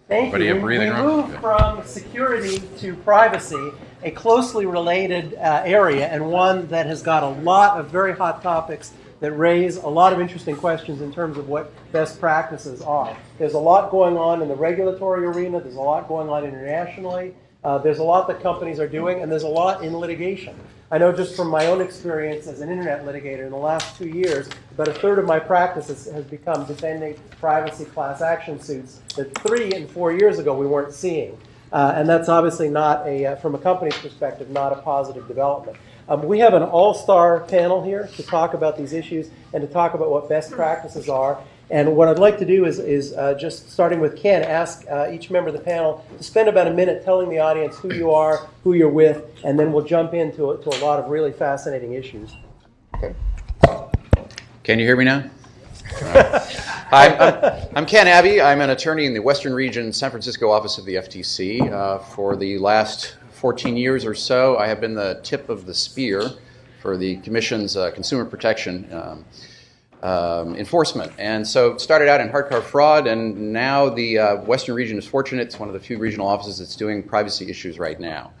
Thank you. We moved from security to privacy, a closely related area, and one that has got a lot of very hot topics that raise a lot of interesting questions in terms of what best practices are. There's a lot going on in the regulatory arena. There's a lot going on internationally. There's a lot that companies are doing, and there's a lot in litigation. I know just from my own experience as an internet litigator in the last 2 years, about a third of my practice has become defending privacy class action suits that 3 and 4 years ago we weren't seeing. And that's obviously not, from a company's perspective, not a positive development. We have an all-star panel here to talk about these issues and to talk about what best practices are. And what I'd like to do is just starting with Ken, ask each member of the panel to spend about a minute telling the audience who you are, who you're with, and then we'll jump into a lot of really fascinating issues. Okay. Can you hear me now? Hi, I'm Ken Abbey. I'm an attorney in the Western Region San Francisco office of the FTC. For the last 14 years or so, I have been the tip of the spear for the Commission's consumer protection enforcement. And so it started out in hard car fraud, and now the Western Region is fortunate. It's one of the few regional offices that's doing privacy issues right now.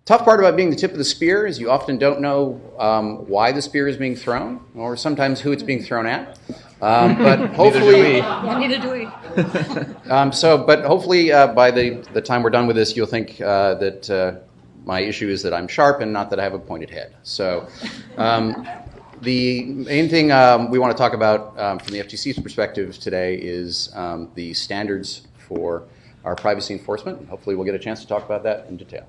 Tough part about being the tip of the spear is you often don't know why the spear is being thrown, or sometimes who it's being thrown at. But hopefully, neither do we. But hopefully, by the time we're done with this, you'll think that my issue is that I'm sharp and not that I have a pointed head. So, the main thing we want to talk about from the FTC's perspective today is the standards for our privacy enforcement. Hopefully, we'll get a chance to talk about that in detail.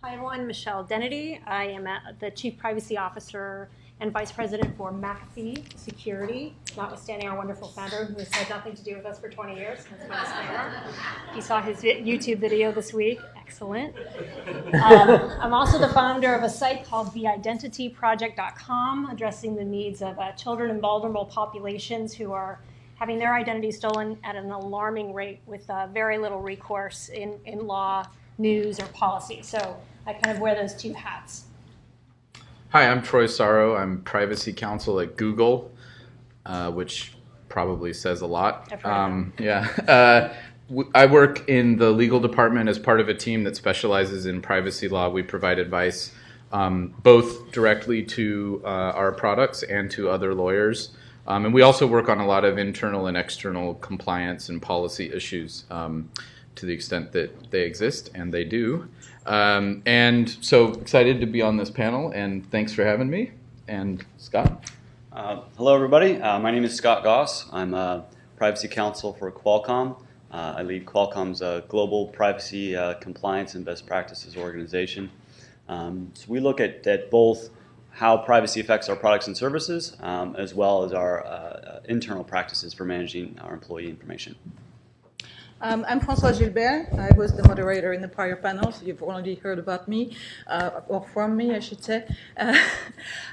Hi everyone, Michelle Dennedy. I am the Chief Privacy Officer and Vice President for McAfee Security, notwithstanding our wonderful founder who has had nothing to do with us for 20 years. That's my disclaimer. You saw his YouTube video this week. Excellent. I'm also the founder of a site called theidentityproject.com, addressing the needs of children in vulnerable populations who are having their identity stolen at an alarming rate with very little recourse in law, news, or policy. So I kind of wear those two hats. Hi, I'm Troy Sauro. I'm privacy counsel at Google, which probably says a lot. I work in the legal department as part of a team that specializes in privacy law. We provide advice both directly to our products and to other lawyers. And we also work on a lot of internal and external compliance and policy issues to the extent that they exist, and they do. And so excited to be on this panel, and thanks for having me. And Scott? Hello, everybody. My name is Scott Goss. I'm a privacy counsel for Qualcomm. I lead Qualcomm's global privacy compliance and best practices organization. So we look at both how privacy affects our products and services, as well as our internal practices for managing our employee information. I'm Francoise Gilbert. I was the moderator in the prior panel, so you've already heard about me, or from me, I should say.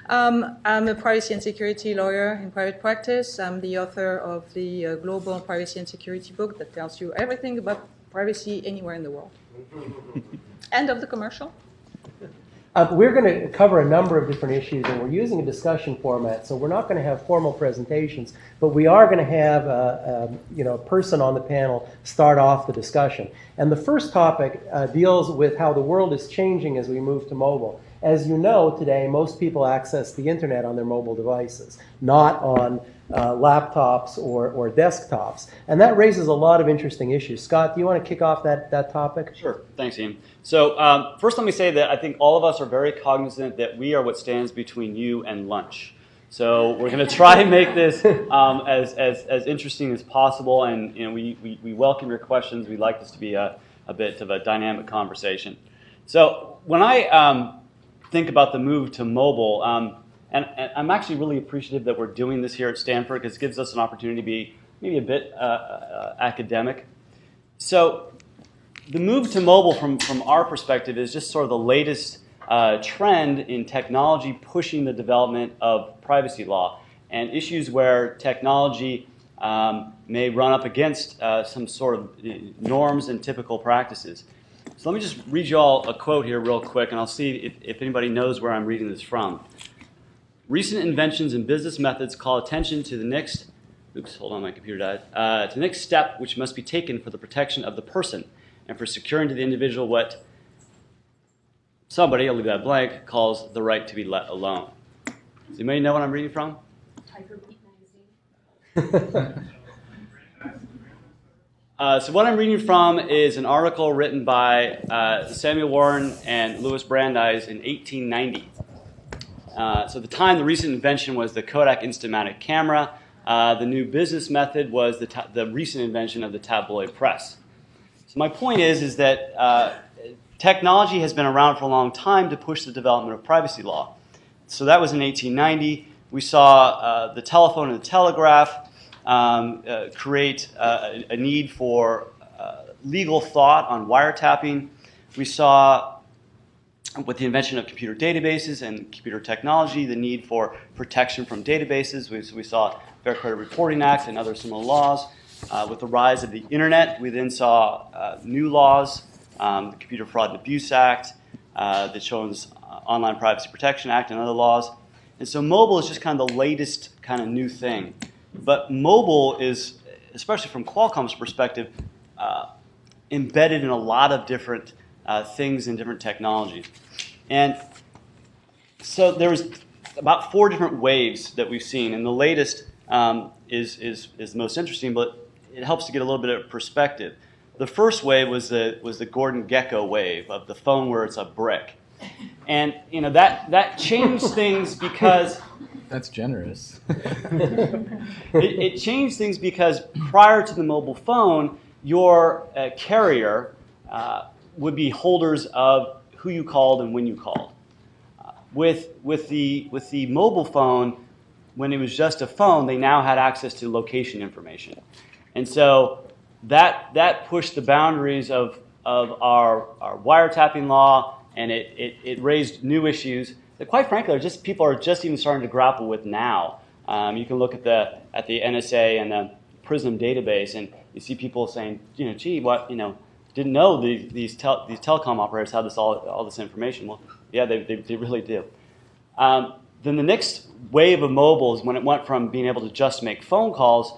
I'm a privacy and security lawyer in private practice. I'm the author of the global privacy and security book that tells you everything about privacy anywhere in the world. End of the commercial. We're going to cover a number of different issues, and we're using a discussion format, so we're not going to have formal presentations, but we are going to have a person on the panel start off the discussion. And the first topic deals with how the world is changing as we move to mobile. As you know, today, most people access the internet on their mobile devices, not on laptops or desktops. And that raises a lot of interesting issues. Scott, do you want to kick off that topic? Sure. Thanks, Ian. So first let me say that I think all of us are very cognizant that we are what stands between you and lunch. So we're going to try to make this as interesting as possible, and we welcome your questions. We'd like this to be a bit of a dynamic conversation. So when I think about the move to mobile, and I'm actually really appreciative that we're doing this here at Stanford, because it gives us an opportunity to be maybe a bit academic. So the move to mobile from our perspective is just sort of the latest trend in technology pushing the development of privacy law and issues where technology may run up against some sort of norms and typical practices. So let me just read you all a quote here real quick, and I'll see if anybody knows where I'm reading this from. Recent inventions in business methods call attention to the next oops, hold on, my computer died. To the next step which must be taken for the protection of the person and for securing to the individual what somebody, I'll leave that blank, calls the right to be let alone. Does anybody know what I'm reading from? So what I'm reading from is an article written by Samuel Warren and Louis Brandeis in 1890. So at the time, the recent invention was the Kodak Instamatic camera. The new business method was the recent invention of the tabloid press. So my point is that technology has been around for a long time to push the development of privacy law. So that was in 1890. We saw the telephone and the telegraph create a need for legal thought on wiretapping. We saw, with the invention of computer databases and computer technology, the need for protection from databases. We saw Fair Credit Reporting Act and other similar laws. With the rise of the internet, we then saw new laws, the Computer Fraud and Abuse Act, the Children's Online Privacy Protection Act, and other laws. And so mobile is just kind of the latest kind of new thing. But mobile is, especially from Qualcomm's perspective, embedded in a lot of different things and different technologies. And so there was about 4 different waves that we've seen, and the latest is the most interesting, but it helps to get a little bit of perspective. The first wave was the Gordon Gekko wave of the phone where it's a brick. And that changed things because That's generous. it changed things because prior to the mobile phone, your carrier would be holders of who you called and when you called. With the mobile phone, when it was just a phone, they now had access to location information, and so that pushed the boundaries of our wiretapping law, and it raised new issues that, quite frankly, people are just even starting to grapple with now. You can look at the NSA and the PRISM database, and you see people saying, gee, what, didn't know these telecom operators had all this information. Well, yeah, they really do. Then the next wave of mobile is when it went from being able to just make phone calls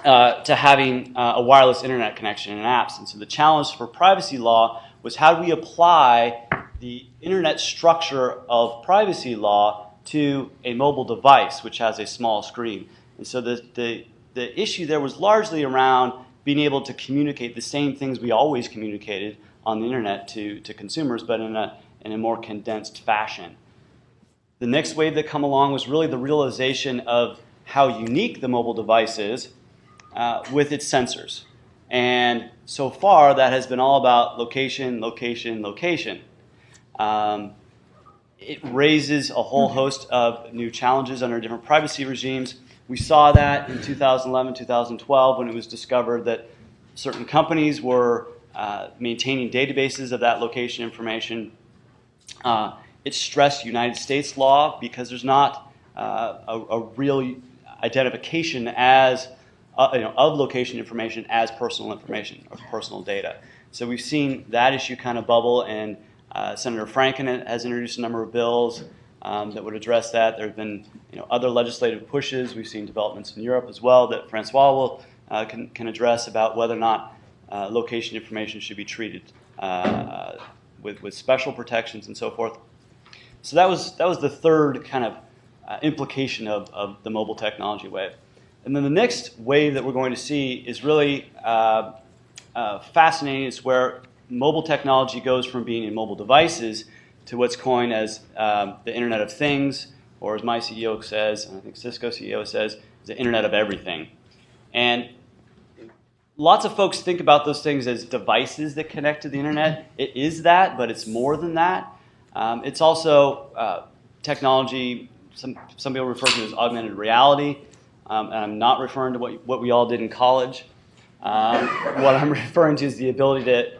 to having a wireless internet connection and apps. And so the challenge for privacy law was, how do we apply the internet structure of privacy law to a mobile device which has a small screen? And so the issue there was largely around being able to communicate the same things we always communicated on the internet to consumers, but in a more condensed fashion. The next wave that come along was really the realization of how unique the mobile device is with its sensors. And so far, that has been all about location, location, location. It raises a whole host of new challenges under different privacy regimes. We saw that in 2011, 2012, when it was discovered that certain companies were maintaining databases of that location information. It stressed United States law because there's not a real identification as of location information as personal information or personal data. So we've seen that issue kind of bubble, and Senator Franken has introduced a number of bills that would address that. There have been other legislative pushes. We've seen developments in Europe as well that Francoise can address about whether or not location information should be treated with special protections and so forth. So that was the third kind of implication of the mobile technology wave. And then the next wave that we're going to see is really fascinating. It's where mobile technology goes from being in mobile devices to what's coined as the Internet of Things, or as my CEO says, and I think Cisco CEO says, the Internet of Everything. And lots of folks think about those things as devices that connect to the Internet. It is that, but it's more than that. It's also technology, some people refer to it as augmented reality. And I'm not referring to what we all did in college. What I'm referring to is the ability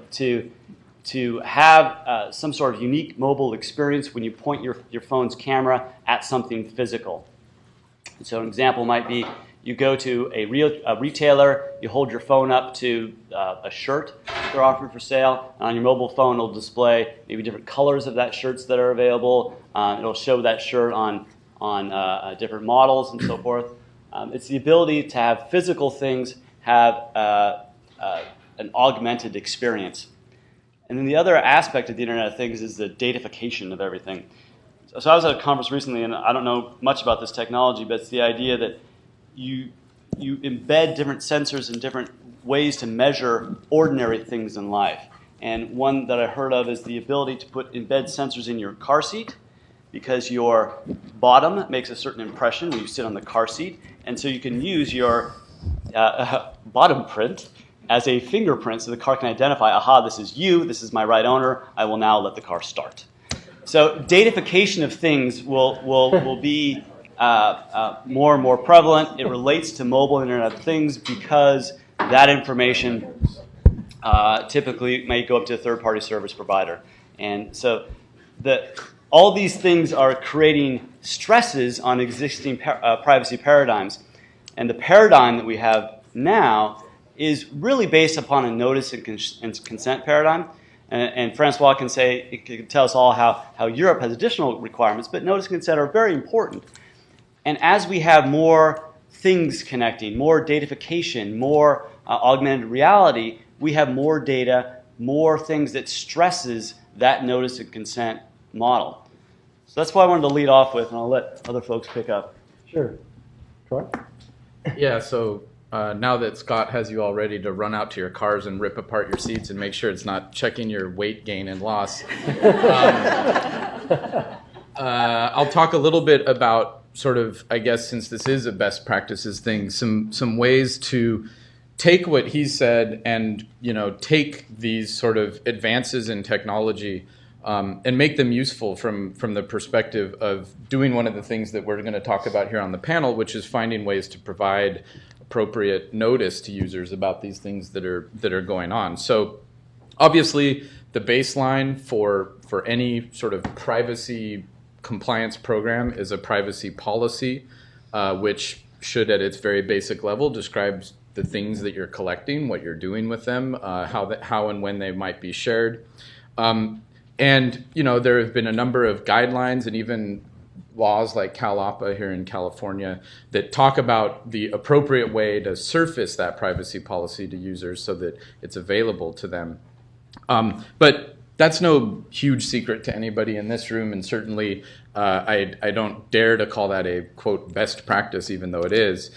to have some sort of unique mobile experience when you point your phone's camera at something physical. So an example might be, you go to a retailer, you hold your phone up to a shirt they're offering for sale, and on your mobile phone it'll display maybe different colors of that shirts that are available. It'll show that shirt on different models and so forth. It's the ability to have physical things have an augmented experience. And then the other aspect of the Internet of Things is the datafication of everything. So I was at a conference recently, and I don't know much about this technology, but it's the idea that you embed different sensors in different ways to measure ordinary things in life. And one that I heard of is the ability to embed sensors in your car seat, because your bottom makes a certain impression when you sit on the car seat, and so you can use your bottom print as a fingerprint so the car can identify, aha, this is you, this is my right owner, I will now let the car start. So datafication of things will be more and more prevalent. It relates to mobile Internet of Things because that information typically may go up to a third-party service provider. And so all these things are creating stresses on existing privacy paradigms. And the paradigm that we have now is really based upon a notice and consent paradigm. And Francoise can tell us all how Europe has additional requirements, but notice and consent are very important. And as we have more things connecting, more datafication, more augmented reality, we have more data, more things that stresses that notice and consent model. So that's what I wanted to lead off with, and I'll let other folks pick up. Sure. Troy? Yeah, so now that Scott has you all ready to run out to your cars and rip apart your seats and make sure it's not checking your weight gain and loss, I'll talk a little bit about sort of, I guess, since this is a best practices thing, some ways to take what he said and, take these sort of advances in technology and make them useful from the perspective of doing one of the things that we're going to talk about here on the panel, which is finding ways to provide appropriate notice to users about these things that are going on. So obviously the baseline for any sort of privacy compliance program is a privacy policy, which should at its very basic level describes the things that you're collecting, what you're doing with them, how and when they might be shared. And there have been a number of guidelines and even laws like CalAPA here in California that talk about the appropriate way to surface that privacy policy to users so that it's available to them. But that's no huge secret to anybody in this room, and certainly I don't dare to call that a, quote, best practice, even though it is.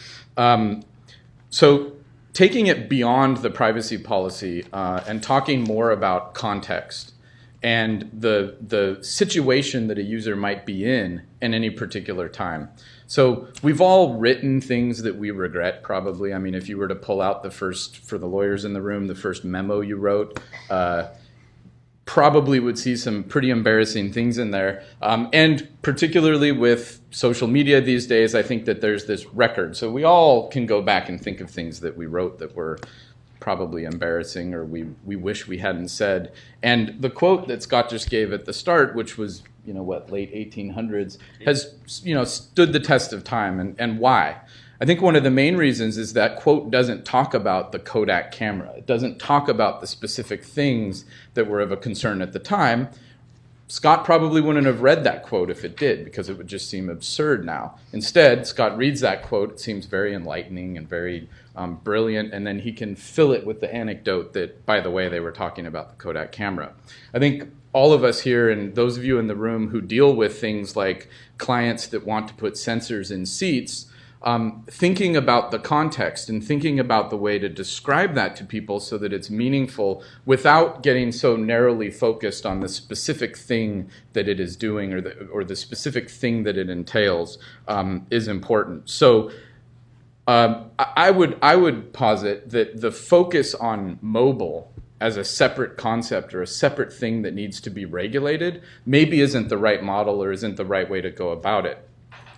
So taking it beyond the privacy policy and talking more about context and the situation that a user might be in any particular time. So we've all written things that we regret, probably. I mean, if you were to pull out for the lawyers in the room, the first memo you wrote, probably would see some pretty embarrassing things in there. And particularly with social media these days, I think that there's this record. So we all can go back and think of things that we wrote that were probably embarrassing or we wish we hadn't said. And the quote that Scott just gave at the start, which was, late 1800s, has, stood the test of time. And why? I think one of the main reasons is that quote doesn't talk about the Kodak camera. It doesn't talk about the specific things that were of a concern at the time. Scott probably wouldn't have read that quote if it did, because it would just seem absurd now. Instead, Scott reads that quote. It seems very enlightening and very brilliant, and then he can fill it with the anecdote that, by the way, they were talking about the Kodak camera. I think all of us here, and those of you in the room who deal with things like clients that want to put sensors in seats, thinking about the context and thinking about the way to describe that to people so that it's meaningful without getting so narrowly focused on the specific thing that it is doing or the specific thing that it entails is important. So I would posit that the focus on mobile as a separate concept or a separate thing that needs to be regulated maybe isn't the right model or isn't the right way to go about it.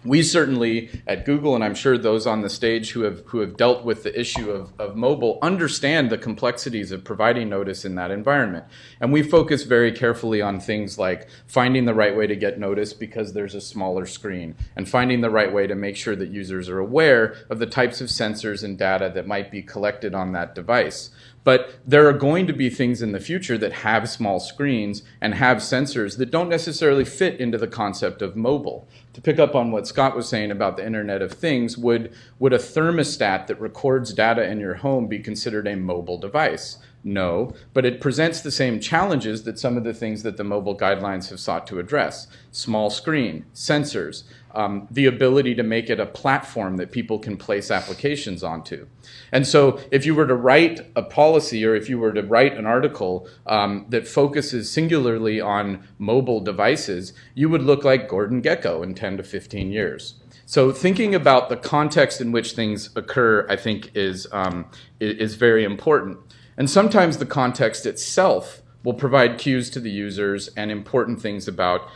We certainly at Google, and I'm sure those on the stage who have dealt with the issue of mobile, understand the complexities of providing notice in that environment. And we focus very carefully on things like finding the right way to get notice because there's a smaller screen, and finding the right way to make sure that users are aware of the types of sensors and data that might be collected on that device. But there are going to be things in the future that have small screens and have sensors that don't necessarily fit into the concept of mobile. To pick up on what Scott was saying about the Internet of Things, would a thermostat that records data in your home be considered a mobile device? No, but it presents the same challenges that some of the things that the mobile guidelines have sought to address. Small screen, sensors, the ability to make it a platform that people can place applications onto. And so if you were to write a policy or if you were to write an article that focuses singularly on mobile devices, you would look like Gordon Gekko in 10 to 15 years. So thinking about the context in which things occur, I think, is very important. And sometimes the context itself will provide cues to the users and important things about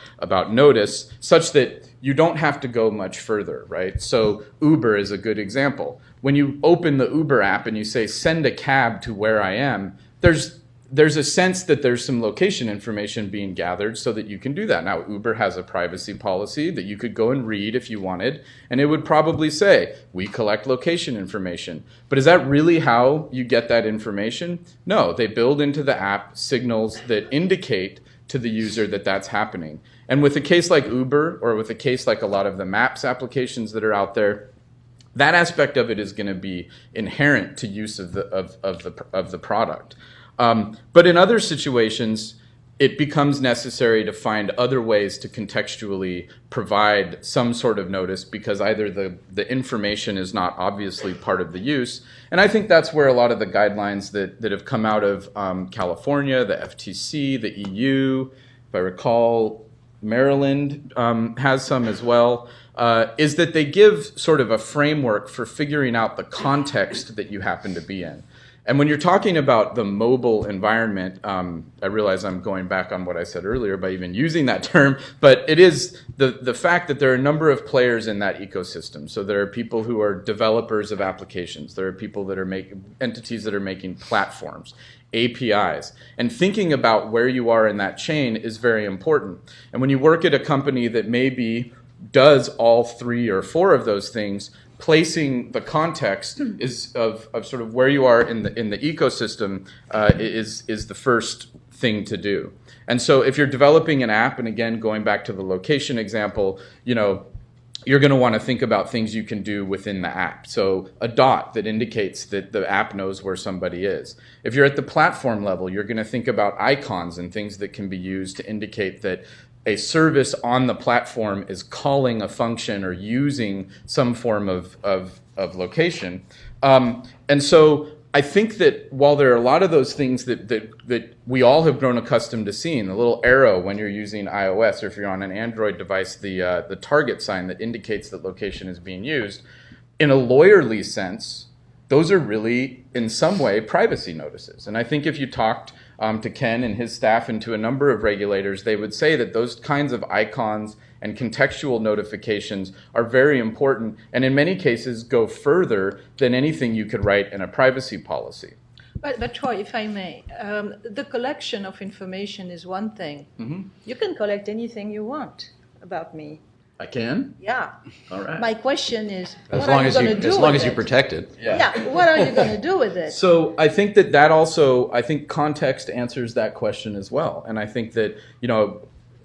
notice, such that you don't have to go much further, right? So Uber is a good example. When you open the Uber app and you say, send a cab to where I am, there's a sense that there's some location information being gathered so that you can do that. Now, Uber has a privacy policy that you could go and read if you wanted, and it would probably say, we collect location information. But is that really how you get that information? No, they build into the app signals that indicate to the user that that's happening. And with a case like Uber, or with a case like a lot of the Maps applications that are out there, that aspect of it is going to be inherent to use of the product. But in other situations, it becomes necessary to find other ways to contextually provide some sort of notice because either the information is not obviously part of the use. And I think that's where a lot of the guidelines that have come out of California, the FTC, the EU, if I recall, Maryland has some as well, is that they give sort of a framework for figuring out the context that you happen to be in. And when you're talking about the mobile environment, I realize I'm going back on what I said earlier by even using that term, but it is the fact that there are a number of players in that ecosystem. So there are people who are developers of applications. There are people that are entities that are making platforms, APIs. And thinking about where you are in that chain is very important. And when you work at a company that maybe does all 3 or 4 of those things, placing the context is of sort of where you are in the ecosystem is the first thing to do. And so if you're developing an app, and again going back to the location example, you're going to want to think about things you can do within the app. So a dot that indicates that the app knows where somebody is. If you're at the platform level, you're going to think about icons and things that can be used to indicate that a service on the platform is calling a function or using some form of location. And so I think that while there are a lot of those things that we all have grown accustomed to seeing, the little arrow when you're using iOS, or if you're on an Android device, the target sign that indicates that location is being used, in a lawyerly sense, those are really, in some way, privacy notices. And I think if you talked to Ken and his staff and to a number of regulators, they would say that those kinds of icons and contextual notifications are very important and in many cases go further than anything you could write in a privacy policy. But Troy, if I may, the collection of information is one thing. Mm-hmm. You can collect anything you want about me. I can? Yeah. All right. My question is, as long as you protect it. Yeah. What are you going to do with it? So I think that also, I think context answers that question as well. And I think that,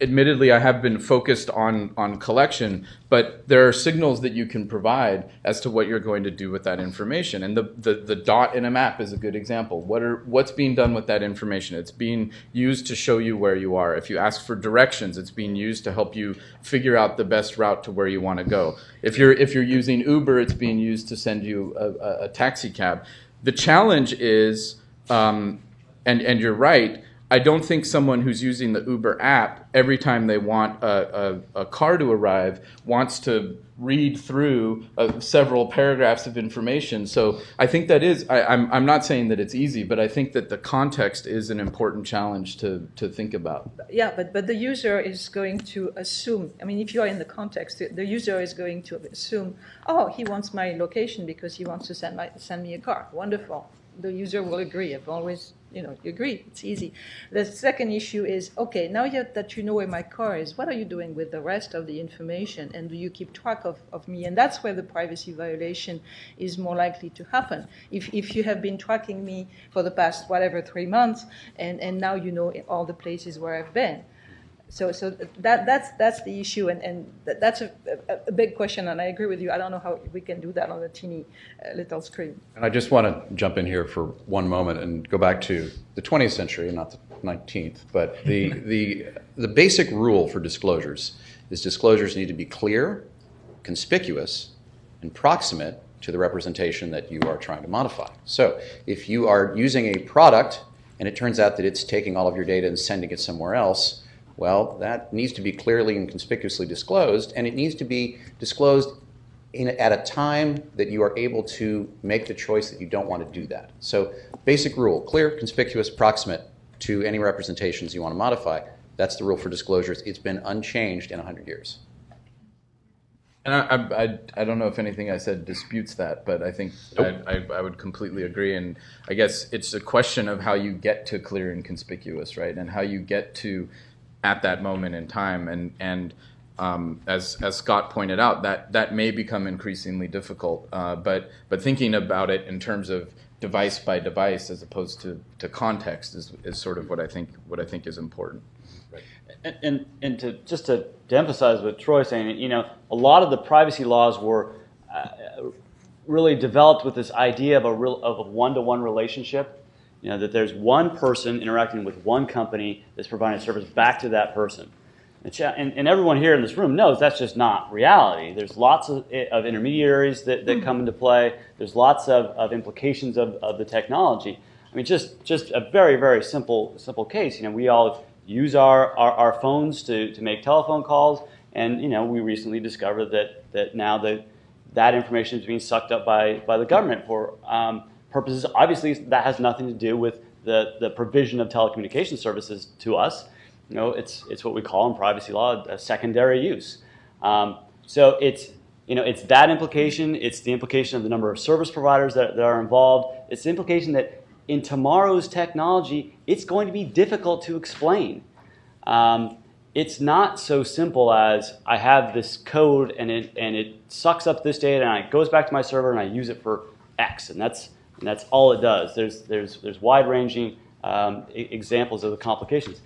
admittedly, I have been focused on collection, but there are signals that you can provide as to what you're going to do with that information. And the dot in a map is a good example. What's being done with that information? It's being used to show you where you are. If you ask for directions, it's being used to help you figure out the best route to where you want to go. If you're using Uber, it's being used to send you a taxi cab. The challenge is, and you're right, I don't think someone who's using the Uber app, every time they want a car to arrive, wants to read through several paragraphs of information. So I think that is, I'm not saying that it's easy, but I think that the context is an important challenge to think about. Yeah, but the user is going to assume, if you are in the context, the user is going to assume, oh, he wants my location because he wants to send me a car. Wonderful. The user will agree. I've always you agree, it's easy. The second issue is, okay, now that you know where my car is, what are you doing with the rest of the information, and do you keep track of me? And that's where the privacy violation is more likely to happen. If you have been tracking me for the past, 3 months, and now you know all the places where I've been. So that's the issue, and that's a big question, and I agree with you. I don't know how we can do that on a teeny little screen. And I just want to jump in here for one moment and go back to the 20th century, not the 19th. But the basic rule for disclosures is disclosures need to be clear, conspicuous, and proximate to the representation that you are trying to modify. So if you are using a product and it turns out that it's taking all of your data and sending it somewhere else, well, that needs to be clearly and conspicuously disclosed, and it needs to be disclosed at a time that you are able to make the choice that you don't want to do that. So basic rule, clear, conspicuous, proximate to any representations you want to modify. That's the rule for disclosures. It's been unchanged in 100 years. And I don't know if anything I said disputes that, but I think I would completely agree. And I guess it's a question of how you get to clear and conspicuous, right? And how you get to at that moment in time, and as Scott pointed out, that may become increasingly difficult. But thinking about it in terms of device by device as opposed to context is sort of what I think is important. Right. And to emphasize what Troy's saying, a lot of the privacy laws were really developed with this idea of a one-to-one relationship. That there's one person interacting with one company that's providing a service back to that person. And everyone here in this room knows that's just not reality. There's lots of intermediaries that come into play. There's lots of implications of the technology. I mean, just a very, very simple case. We all use our phones to make telephone calls, and we recently discovered that now that information is being sucked up by the government for purposes. Obviously, that has nothing to do with the provision of telecommunication services to us. It's what we call in privacy law a secondary use. So it's that implication. It's the implication of the number of service providers that are involved. It's the implication that in tomorrow's technology, it's going to be difficult to explain. It's not so simple as I have this code and it sucks up this data and it goes back to my server and I use it for X, and that's all it does. There's wide-ranging examples of the complications.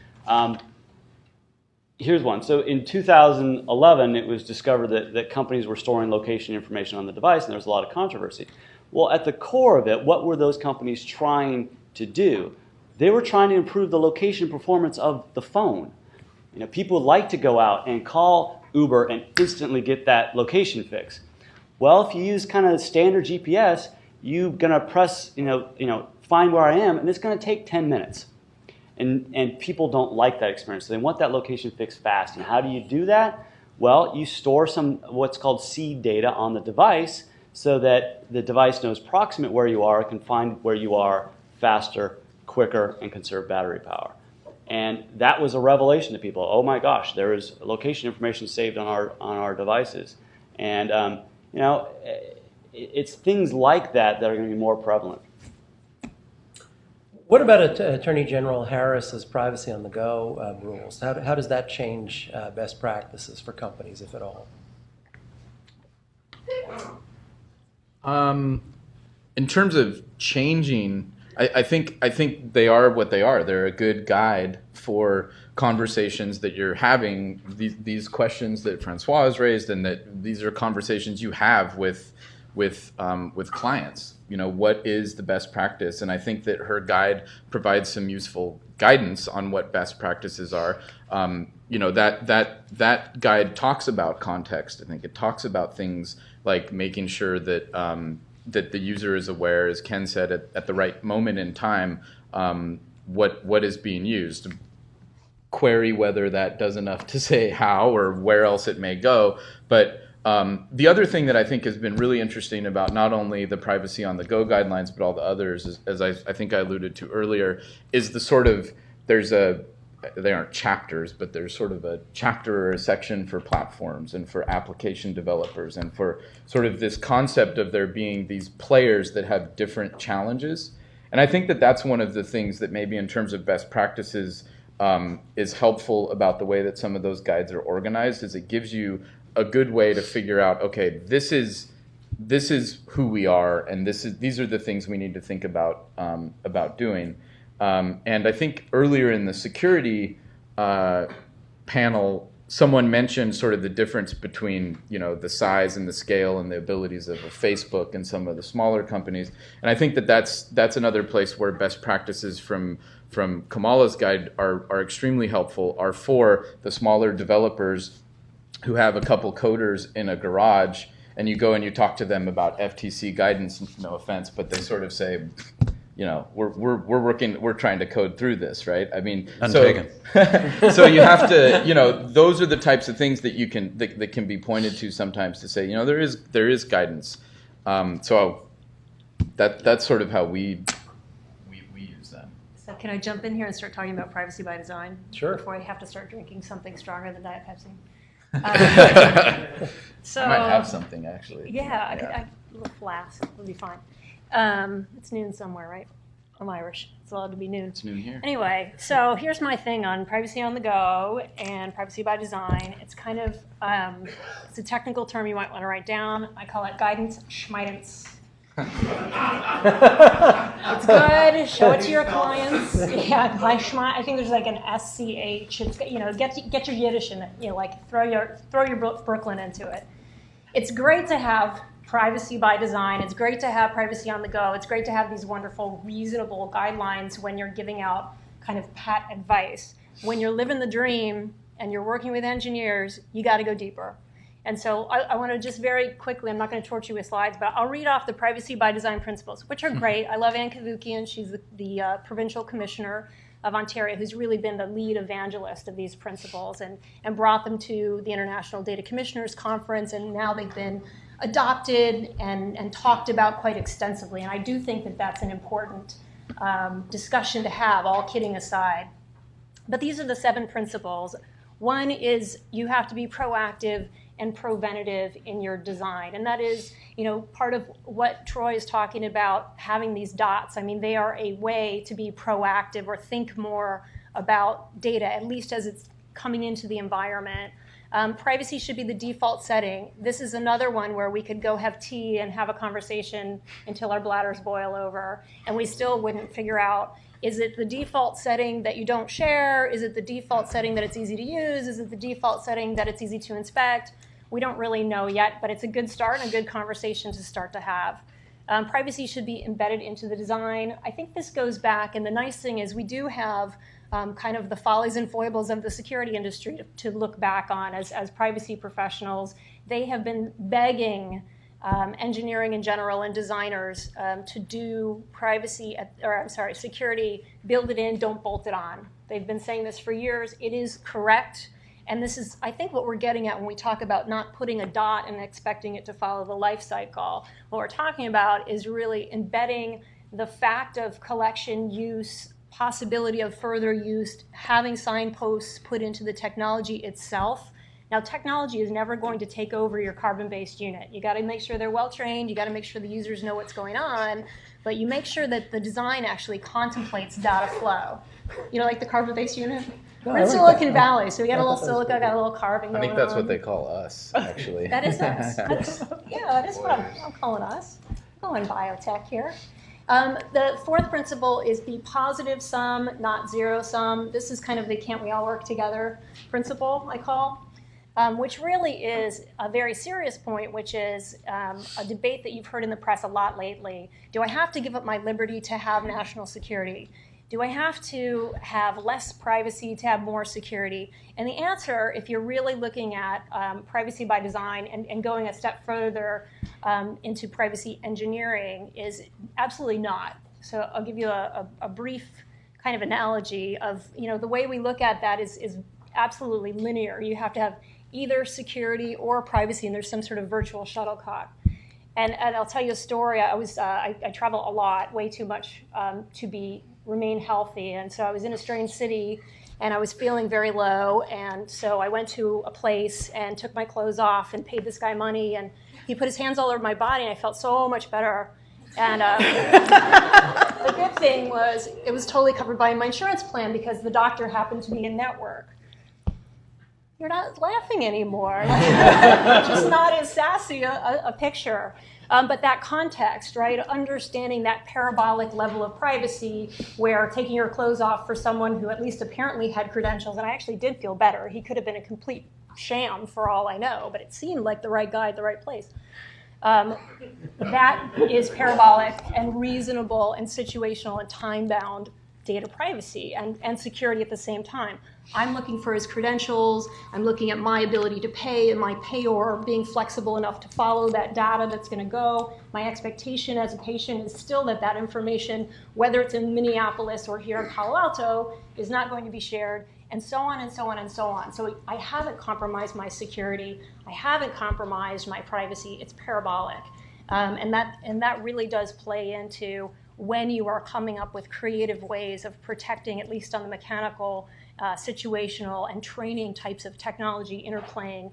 Here's one. So in 2011, it was discovered that companies were storing location information on the device, and there was a lot of controversy. Well, at the core of it, what were those companies trying to do? They were trying to improve the location performance of the phone. People like to go out and call Uber and instantly get that location fix. Well, if you use kind of standard GPS, you're gonna press, find where I am, and it's gonna take 10 minutes. And people don't like that experience. So they want that location fixed fast. And how do you do that? Well, you store some what's called seed data on the device so that the device knows proximate where you are, can find where you are faster, quicker, and conserve battery power. And that was a revelation to people. Oh my gosh, there is location information saved on our devices. And it's things like that that are going to be more prevalent. What about Attorney General Harris's privacy on the go rules? How does that change best practices for companies, if at all? In terms of changing, I think they are what they are. They're a good guide for conversations that you're having, these questions that Francoise raised, and that these are conversations you have with clients. What is the best practice? And I think that her guide provides some useful guidance on what best practices are. That guide talks about context. I think it talks about things like making sure that that the user is aware, as Ken said, at the right moment in time, what is being used. Query whether that does enough to say how or where else it may go. But the other thing that I think has been really interesting about not only the privacy on the go guidelines, but all the others, as I think I alluded to earlier, is the sort of, they aren't chapters, but there's sort of a chapter or a section for platforms and for application developers and for sort of this concept of there being these players that have different challenges. And I think that that's one of the things that maybe in terms of best practices is helpful about the way that some of those guides are organized, is it gives you a good way to figure out, okay, this is who we are, and these are the things we need to think about doing. And I think earlier in the security panel, someone mentioned sort of the difference between, you know, the size and the scale and the abilities of a Facebook and some of the smaller companies. And I think that that's another place where best practices from Kamala's guide are extremely helpful, are for the smaller developers who have a couple coders in a garage, and you go and you talk to them about FTC guidance, no offense, but they sort of say, you know, we're trying to code through this, right? I mean, so you have to, you know, those are the types of things that that can be pointed to sometimes to say, you know, there is guidance. So that's sort of how we use that. So can I jump in here and start talking about privacy by design? Sure. Before I have to start drinking something stronger than Diet Pepsi. So I might have something actually. Yeah, a little flask would be fine. It's noon somewhere, right? I'm Irish. It's allowed to be noon. It's noon here. Anyway, so here's my thing on privacy on the go and privacy by design. It's kind of, it's a technical term you might want to write down. I call it guidance schmeidance. It's good. Show it to your clients. Yeah, by I think there's like an SCH. It's, you know, get your Yiddish in it. You know, like throw your Brooklyn into it. It's great to have privacy by design. It's great to have privacy on the go. It's great to have these wonderful, reasonable guidelines when you're giving out kind of pat advice. When you're living the dream and you're working with engineers, you got to go deeper. And so I want to just very quickly, I'm not going to torture you with slides, but I'll read off the privacy by design principles, which are great. I love Ann Kavukian. She's the provincial commissioner of Ontario, who's really been the lead evangelist of these principles and brought them to the International Data Commissioners Conference, and now they've been adopted and talked about quite extensively. And I do think that that's an important discussion to have, all kidding aside. But these are the 7 principles. One is you have to be proactive and preventative in your design. And that is, you know, part of what Troy is talking about, having these dots. I mean, they are a way to be proactive or think more about data, at least as it's coming into the environment. Privacy should be the default setting. This is another one where we could go have tea and have a conversation until our bladders boil over, and we still wouldn't figure out, is it the default setting that you don't share? Is it the default setting that it's easy to use? Is it the default setting that it's easy to inspect? We don't really know yet, but it's a good start and a good conversation to start to have. Privacy should be embedded into the design. I think this goes back, and the nice thing is we do have kind of the follies and foibles of the security industry to look back on as privacy professionals. They have been begging engineering in general and designers to do security, build it in, don't bolt it on. They've been saying this for years. It is correct. And this is, I think, what we're getting at when we talk about not putting a dot and expecting it to follow the life cycle. What we're talking about is really embedding the fact of collection, use, possibility of further use, having signposts put into the technology itself. Now, technology is never going to take over your carbon-based unit. You got to make sure they're well-trained. You got to make sure the users know what's going on. But you make sure that the design actually contemplates data flow. You know, like the carbon-based unit? We're in Silicon Valley, so we got a little silica, got a little carving going on. I think that's what they call us, actually. That is us. That is what I'm calling us. I'm calling biotech here. The 4th principle is be positive sum, not zero sum. This is kind of the can't we all work together principle, I call, which really is a very serious point, which is a debate that you've heard in the press a lot lately. Do I have to give up my liberty to have national security? Do I have to have less privacy to have more security? And the answer, if you're really looking at privacy by design and going a step further into privacy engineering, is absolutely not. So I'll give you a brief kind of analogy of, you know, the way we look at that is absolutely linear. You have to have either security or privacy, and there's some sort of virtual shuttlecock. And I'll tell you a story. I travel a lot, way too much to remain healthy. And so I was in a strange city, and I was feeling very low. And so I went to a place and took my clothes off and paid this guy money. And he put his hands all over my body, and I felt so much better. And the good thing was it was totally covered by my insurance plan because the doctor happened to be in network. You're not laughing anymore. Just not as sassy a picture. But that context, right, understanding that parabolic level of privacy where taking your clothes off for someone who at least apparently had credentials, and I actually did feel better. He could have been a complete sham for all I know, but it seemed like the right guy at the right place. That is parabolic and reasonable and situational and time-bound data privacy and security at the same time. I'm looking for his credentials. I'm looking at my ability to pay and my payor being flexible enough to follow that data that's going to go. My expectation as a patient is still that that information, whether it's in Minneapolis or here in Palo Alto, is not going to be shared, and so on and so on and so on. So I haven't compromised my security. I haven't compromised my privacy. It's parabolic. And that really does play into when you are coming up with creative ways of protecting, at least on the mechanical, situational, and training types of technology interplaying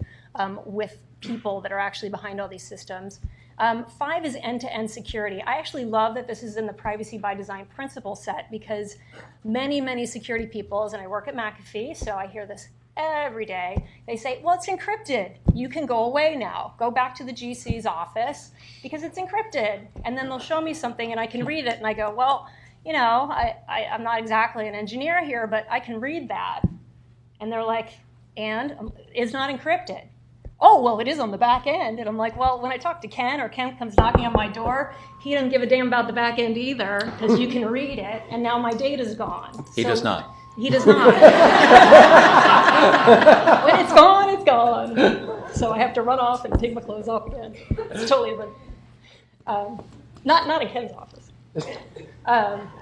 with people that are actually behind all these systems. 5 is end-to-end security. I actually love that this is in the privacy by design principle set because many security peoples, and I work at McAfee, so I hear this every day, they say, well, it's encrypted. You can go away now. Go back to the GC's office because it's encrypted. And then they'll show me something and I can read it and I go, well, you know, I'm not exactly an engineer here, but I can read that. And they're like, and it's not encrypted. Oh, well, it is on the back end. And I'm like, well, when I talk to Ken or Ken comes knocking on my door, he doesn't give a damn about the back end either because you can read it and now my data's gone. He does not. He does not. When it's gone, it's gone. So I have to run off and take my clothes off again. It's totally different. Not in Ken's office.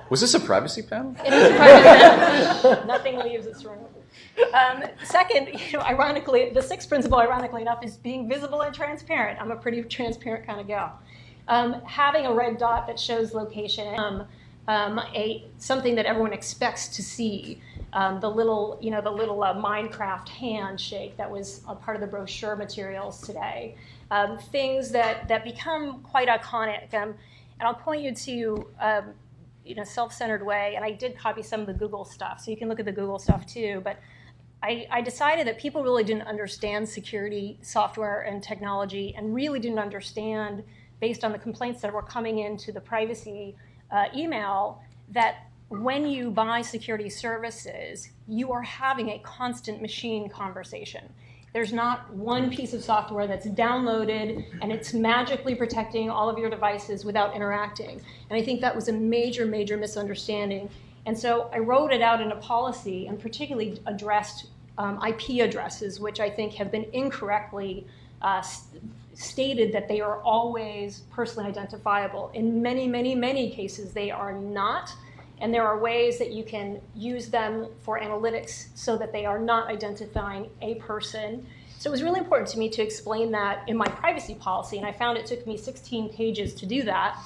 Was this a privacy panel? It is a private panel. Nothing leaves its room. Second, ironically, the 6th principle, ironically enough, is being visible and transparent. I'm a pretty transparent kind of gal. Having a red dot that shows location. Something that everyone expects to see, the little Minecraft handshake that was a part of the brochure materials today. Things that become quite iconic, and I'll point you to self-centered way. And I did copy some of the Google stuff, so you can look at the Google stuff too. But I decided that people really didn't understand security software and technology, and really didn't understand, based on the complaints that were coming into the privacy email, that when you buy security services, you are having a constant machine conversation. There's not one piece of software that's downloaded and it's magically protecting all of your devices without interacting. And I think that was a major misunderstanding. And so I wrote it out in a policy and particularly addressed IP addresses, which I think have been incorrectly stated that they are always personally identifiable. In many cases, they are not. And there are ways that you can use them for analytics so that they are not identifying a person. So it was really important to me to explain that in my privacy policy, and I found it took me 16 pages to do that.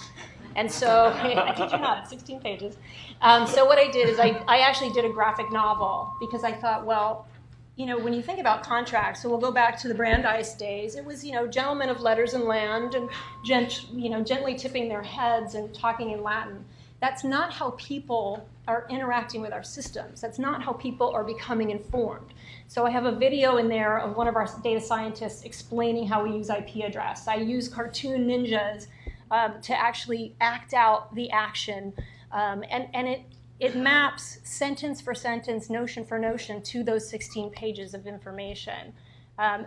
And so, I kid you not, 16 pages. So what I did is I actually did a graphic novel because I thought, well, when you think about contracts, so we'll go back to the Brandeis days, it was, gentlemen of letters and land and, gently tipping their heads and talking in Latin. That's not how people are interacting with our systems. That's not how people are becoming informed. So I have a video in there of one of our data scientists explaining how we use IP address. I use cartoon ninjas to actually act out the action. And it maps sentence for sentence, notion for notion to those 16 pages of information.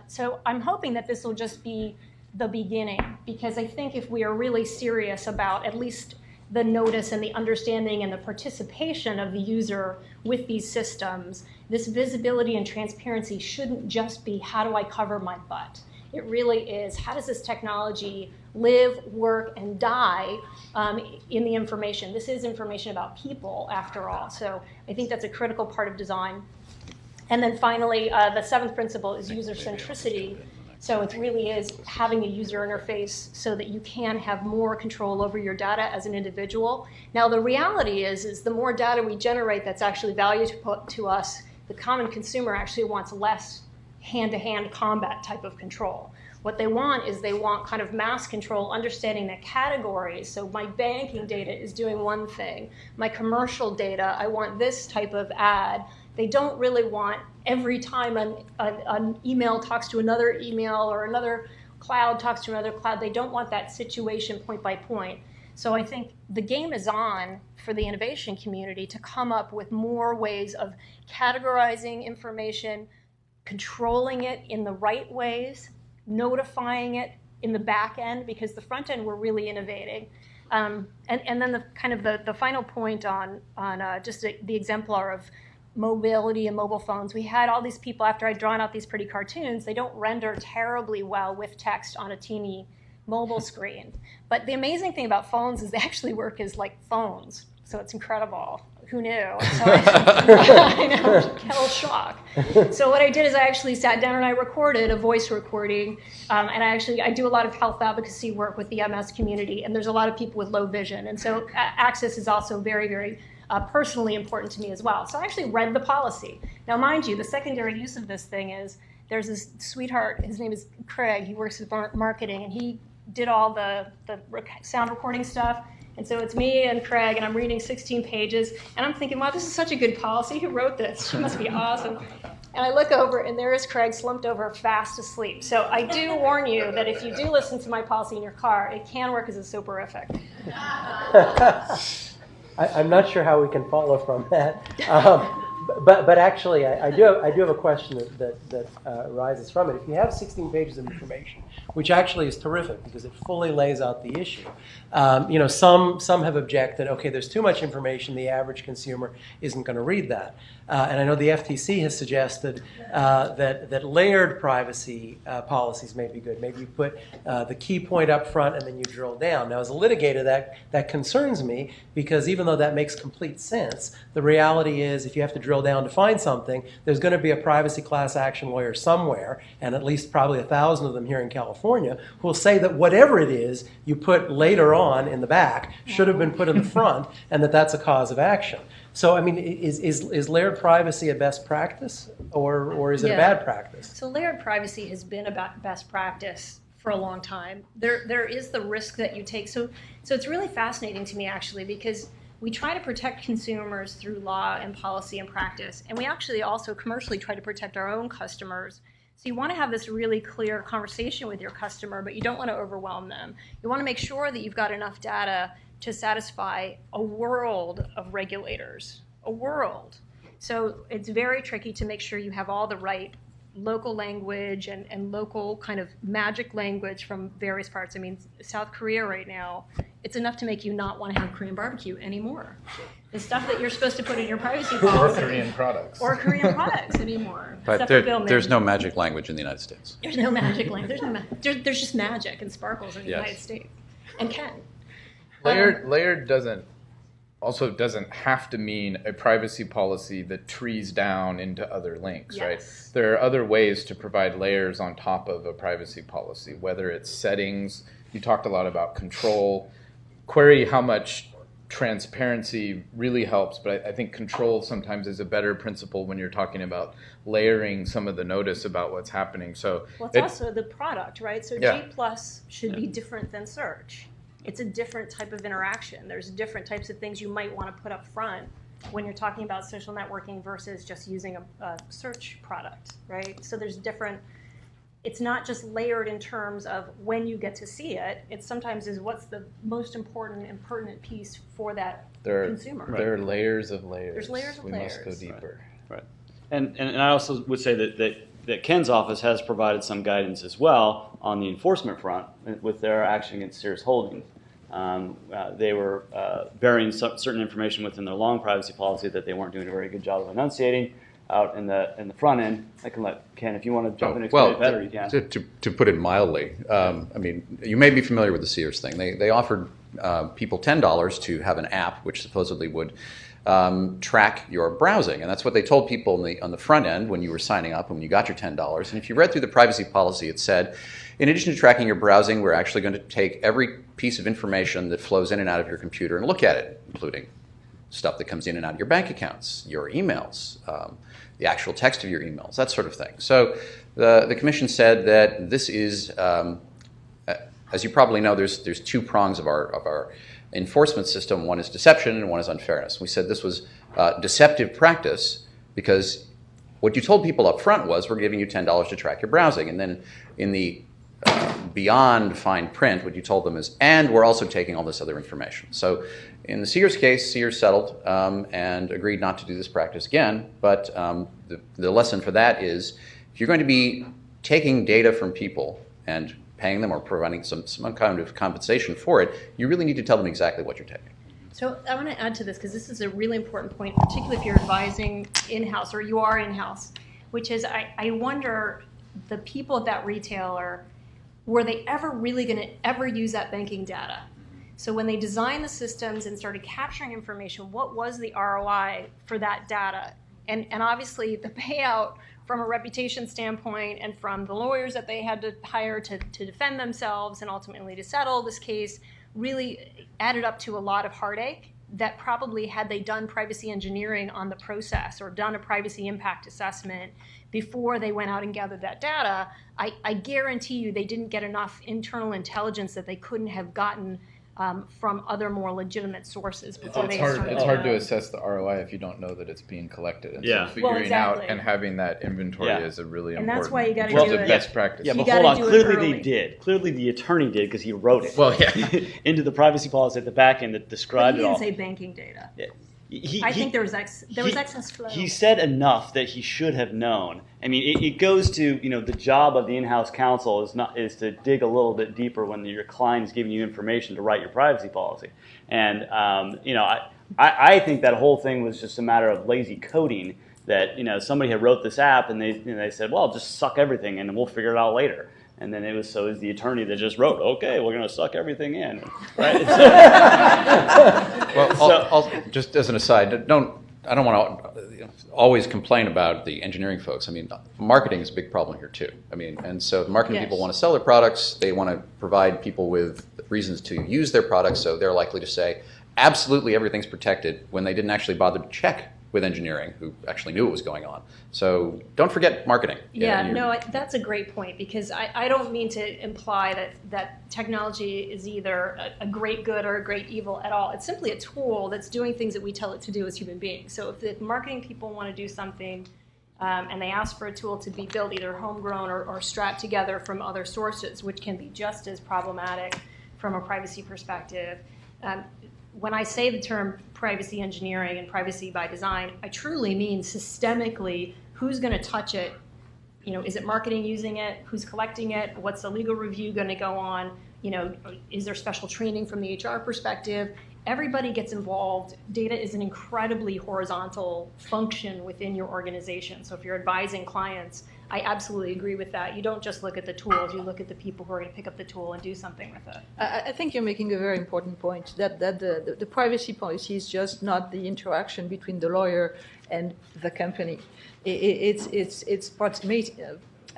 So I'm hoping that this will just be the beginning, because I think if we are really serious about at least the notice and the understanding and the participation of the user with these systems, this visibility and transparency shouldn't just be, how do I cover my butt? It really is, how does this technology live, work, and die in the information? This is information about people, after all. So I think that's a critical part of design. And then finally, the 7th principle is user centricity. So it really is having a user interface so that you can have more control over your data as an individual. Now, the reality is the more data we generate that's actually valuable to us, the common consumer actually wants less hand-to-hand combat type of control. What they want is they want kind of mass control, understanding that categories. So my banking data is doing one thing. My commercial data, I want this type of ad. They don't really want every time an email talks to another email or another cloud talks to another cloud. They don't want that situation point by point. So I think the game is on for the innovation community to come up with more ways of categorizing information, controlling it in the right ways, notifying it in the back end, because the front end we're really innovating. And then the final point on just the exemplar of mobility and mobile phones. We had all these people, after I'd drawn out these pretty cartoons, they don't render terribly well with text on a teeny mobile screen. But the amazing thing about phones is they actually work as like phones. So it's incredible. Who knew? So I know, hell shock. So what I did is I actually sat down and I recorded a voice recording. And I do a lot of health advocacy work with the MS community. And there's a lot of people with low vision. And so access is also very, very personally important to me as well. So I actually read the policy. Now, mind you, the secondary use of this thing is there's this sweetheart, his name is Craig, he works with marketing, and he did all the sound recording stuff. And so it's me and Craig, and I'm reading 16 pages, and I'm thinking, wow, this is such a good policy. Who wrote this? She must be awesome. And I look over, and there is Craig slumped over fast asleep. So I do warn you that if you do listen to my policy in your car, it can work as a soporific. I'm not sure how we can follow from that. But actually, I do have a question that arises from it. If you have 16 pages of information, which actually is terrific because it fully lays out the issue, some have objected, okay, there's too much information, the average consumer isn't going to read that. And I know the FTC has suggested that layered privacy policies may be good. Maybe you put the key point up front and then you drill down. Now, as a litigator, that concerns me because even though that makes complete sense, the reality is if you have to drill down to find something, there's going to be a privacy class action lawyer somewhere, and at least probably 1,000 of them here in California, who will say that whatever it is you put later on in the back should have been put in the front, and that's a cause of action. So, I mean, is layered privacy a best practice, or is it a bad practice? So layered privacy has been about best practice for a long time. There is the risk that you take. So it's really fascinating to me, actually, because we try to protect consumers through law and policy and practice, and we actually also commercially try to protect our own customers. So you want to have this really clear conversation with your customer, but you don't want to overwhelm them. You want to make sure that you've got enough data to satisfy a world of regulators, a world. So it's very tricky to make sure you have all the right local language and local kind of magic language from various parts. I mean, South Korea right now, it's enough to make you not want to have Korean barbecue anymore. The stuff that you're supposed to put in your privacy policy. Or Korean products. Or Korean products anymore. But there's no magic language in the United States. There's no magic language. There's just magic and sparkles in the United States. And Ken. Layered doesn't have to mean a privacy policy that trees down into other links, right? There are other ways to provide layers on top of a privacy policy, whether it's settings. You talked a lot about control. Query how much transparency really helps, but I think control sometimes is a better principle when you're talking about layering some of the notice about what's happening. So it's also the product, right? So G+ should be different than search. It's a different type of interaction. There's different types of things you might want to put up front when you're talking about social networking versus just using a search product, right? So there's different, it's not just layered in terms of when you get to see it. It sometimes is what's the most important and pertinent piece for that consumer. There are layers of layers. There's layers of layers. We must go deeper. Right. And I also would say that Ken's office has provided some guidance as well on the enforcement front with their action against Sears Holdings. They were burying certain information within their long privacy policy that they weren't doing a very good job of enunciating out in the front end. I can let Ken, if you want to jump in and explain it better, you can. To put it mildly, I mean, you may be familiar with the Sears thing. They offered people $10 to have an app which supposedly would track your browsing, and that's what they told people on the front end when you were signing up and when you got your $10. And if you read through the privacy policy, it said, in addition to tracking your browsing, we're actually going to take every piece of information that flows in and out of your computer and look at it, including stuff that comes in and out of your bank accounts, your emails, the actual text of your emails, that sort of thing. So the Commission said that this is, as you probably know, there's two prongs of our enforcement system. One is deception and one is unfairness. We said this was deceptive practice because what you told people up front was we're giving you $10 to track your browsing, and then in the beyond fine print, what you told them is, and we're also taking all this other information. So in the Sears case, Sears settled and agreed not to do this practice again, but the lesson for that is if you're going to be taking data from people and paying them or providing some kind of compensation for it, you really need to tell them exactly what you're taking. So I want to add to this because this is a really important point, particularly if you're advising in-house or you are in-house, which is I wonder the people at that retailer, were they ever really going to ever use that banking data? So when they designed the systems and started capturing information, what was the ROI for that data? And obviously the payout from a reputation standpoint and from the lawyers that they had to hire to defend themselves and ultimately to settle this case really added up to a lot of heartache that probably had they done privacy engineering on the process or done a privacy impact assessment before they went out and gathered that data, I guarantee you they didn't get enough internal intelligence that they couldn't have gotten from other more legitimate sources before It's they hard. started. It's hard to assess the ROI if you don't know that it's being collected. And Yeah. so figuring exactly. out and having that inventory Yeah. is a really And important. that's why you gotta it's do a it. best practice. Yeah, You but gotta hold on. do it Clearly early. they did. Clearly the attorney did because he wrote it. Well, yeah. into the privacy policy at the back end that But described he it all. didn't say banking data. Yeah. I think there was excess flow. He said enough that he should have known. I mean, it goes to the job of the in-house counsel is to dig a little bit deeper when your client is giving you information to write your privacy policy. And I think that whole thing was just a matter of lazy coding. That somebody had wrote this app and they said, well, just suck everything and we'll figure it out later. And then it was the attorney that just wrote, okay, we're going to suck everything in, right? Well, I'll, just as an aside, I don't want to always complain about the engineering folks. I mean, marketing is a big problem here too. I mean, and so the marketing people want to sell their products. They want to provide people with reasons to use their products, so they're likely to say, absolutely everything's protected when they didn't actually bother to check with engineering, who actually knew what was going on. So don't forget marketing. Yeah, no, that's a great point because I don't mean to imply that technology is either a great good or a great evil at all. It's simply a tool that's doing things that we tell it to do as human beings. So if the marketing people want to do something and they ask for a tool to be built either homegrown or strapped together from other sources, which can be just as problematic from a privacy perspective, when I say the term privacy engineering and privacy by design, I truly mean systemically who's going to touch it. Is it marketing using it? Who's collecting it? What's the legal review going to go on? Is there special training from the HR perspective? Everybody gets involved. Data is an incredibly horizontal function within your organization. So if you're advising clients, I absolutely agree with that. You don't just look at the tools, you look at the people who are going to pick up the tool and do something with it. I think you're making a very important point, that the privacy policy is just not the interaction between the lawyer and the company. It's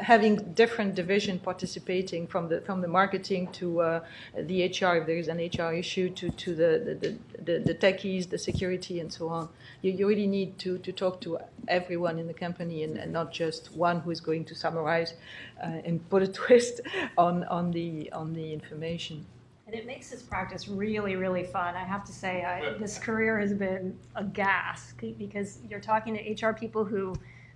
having different division participating from the marketing to the HR if there is an HR issue to the techies, the security, and so on. You really need to talk to everyone in the company and not just one who is going to summarize and put a twist on the information. And it makes this practice really, really fun. I have to say, this career has been a gas because you're talking to HR people who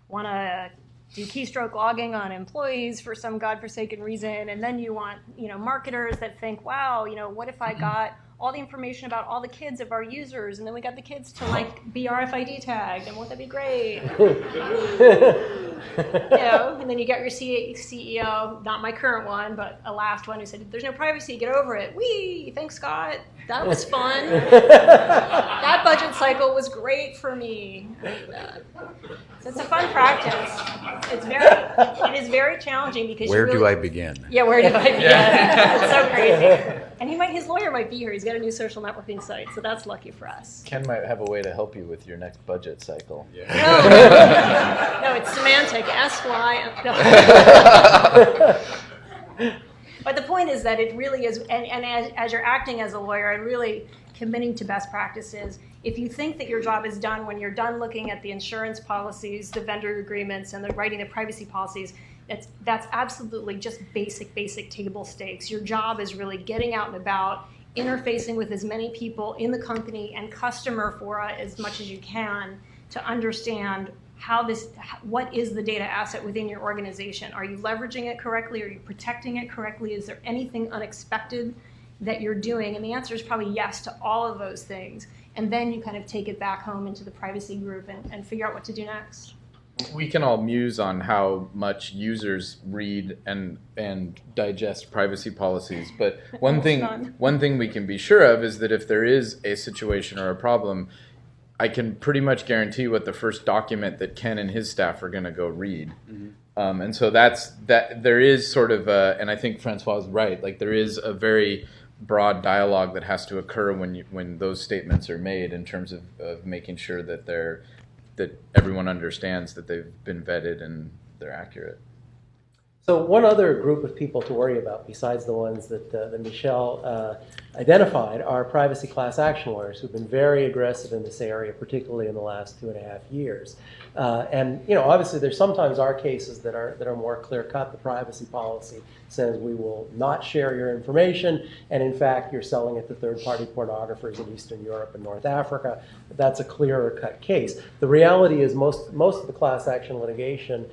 want to do keystroke logging on employees for some godforsaken reason, and then you want marketers that think, wow, what if I got all the information about all the kids of our users, and then we got the kids to be RFID tagged, and won't that be great? And then you get your CEO, not my current one, but a last one who said, there's no privacy, get over it. Whee, thanks, Scott. That was fun. That budget cycle was great for me. So it's a fun practice. It is very challenging because Where do I begin? Yeah, where do I begin? It's so crazy. And his lawyer might be here. He's got a new social networking site, so that's lucky for us. Ken might have a way to help you with your next budget cycle. Yeah. No, it's semantic. S-Y. No. But the point is that it really is, and as you're acting as a lawyer and really committing to best practices, if you think that your job is done when you're done looking at the insurance policies, the vendor agreements, and writing the privacy policies, That's absolutely just basic table stakes. Your job is really getting out and about, interfacing with as many people in the company and customer fora as much as you can to understand what is the data asset within your organization. Are you leveraging it correctly? Are you protecting it correctly? Is there anything unexpected that you're doing? And the answer is probably yes to all of those things. And then you kind of take it back home into the privacy group and figure out what to do next. We can all muse on how much users read and digest privacy policies, but one thing we can be sure of is that if there is a situation or a problem, I can pretty much guarantee what the first document that Ken and his staff are going to go read. Mm-hmm. And so there is sort of and I think Francoise is right, like there is a very broad dialogue that has to occur when those statements are made in terms of making sure that everyone understands that they've been vetted and they're accurate. So one other group of people to worry about besides the ones that Michelle identified are privacy class action lawyers who've been very aggressive in this area, particularly in the last 2.5 years. And obviously there sometimes are cases that are more clear-cut. The privacy policy says we will not share your information, and in fact you're selling it to third-party pornographers in Eastern Europe and North Africa. That's a clearer-cut case. The reality is most of the class action litigation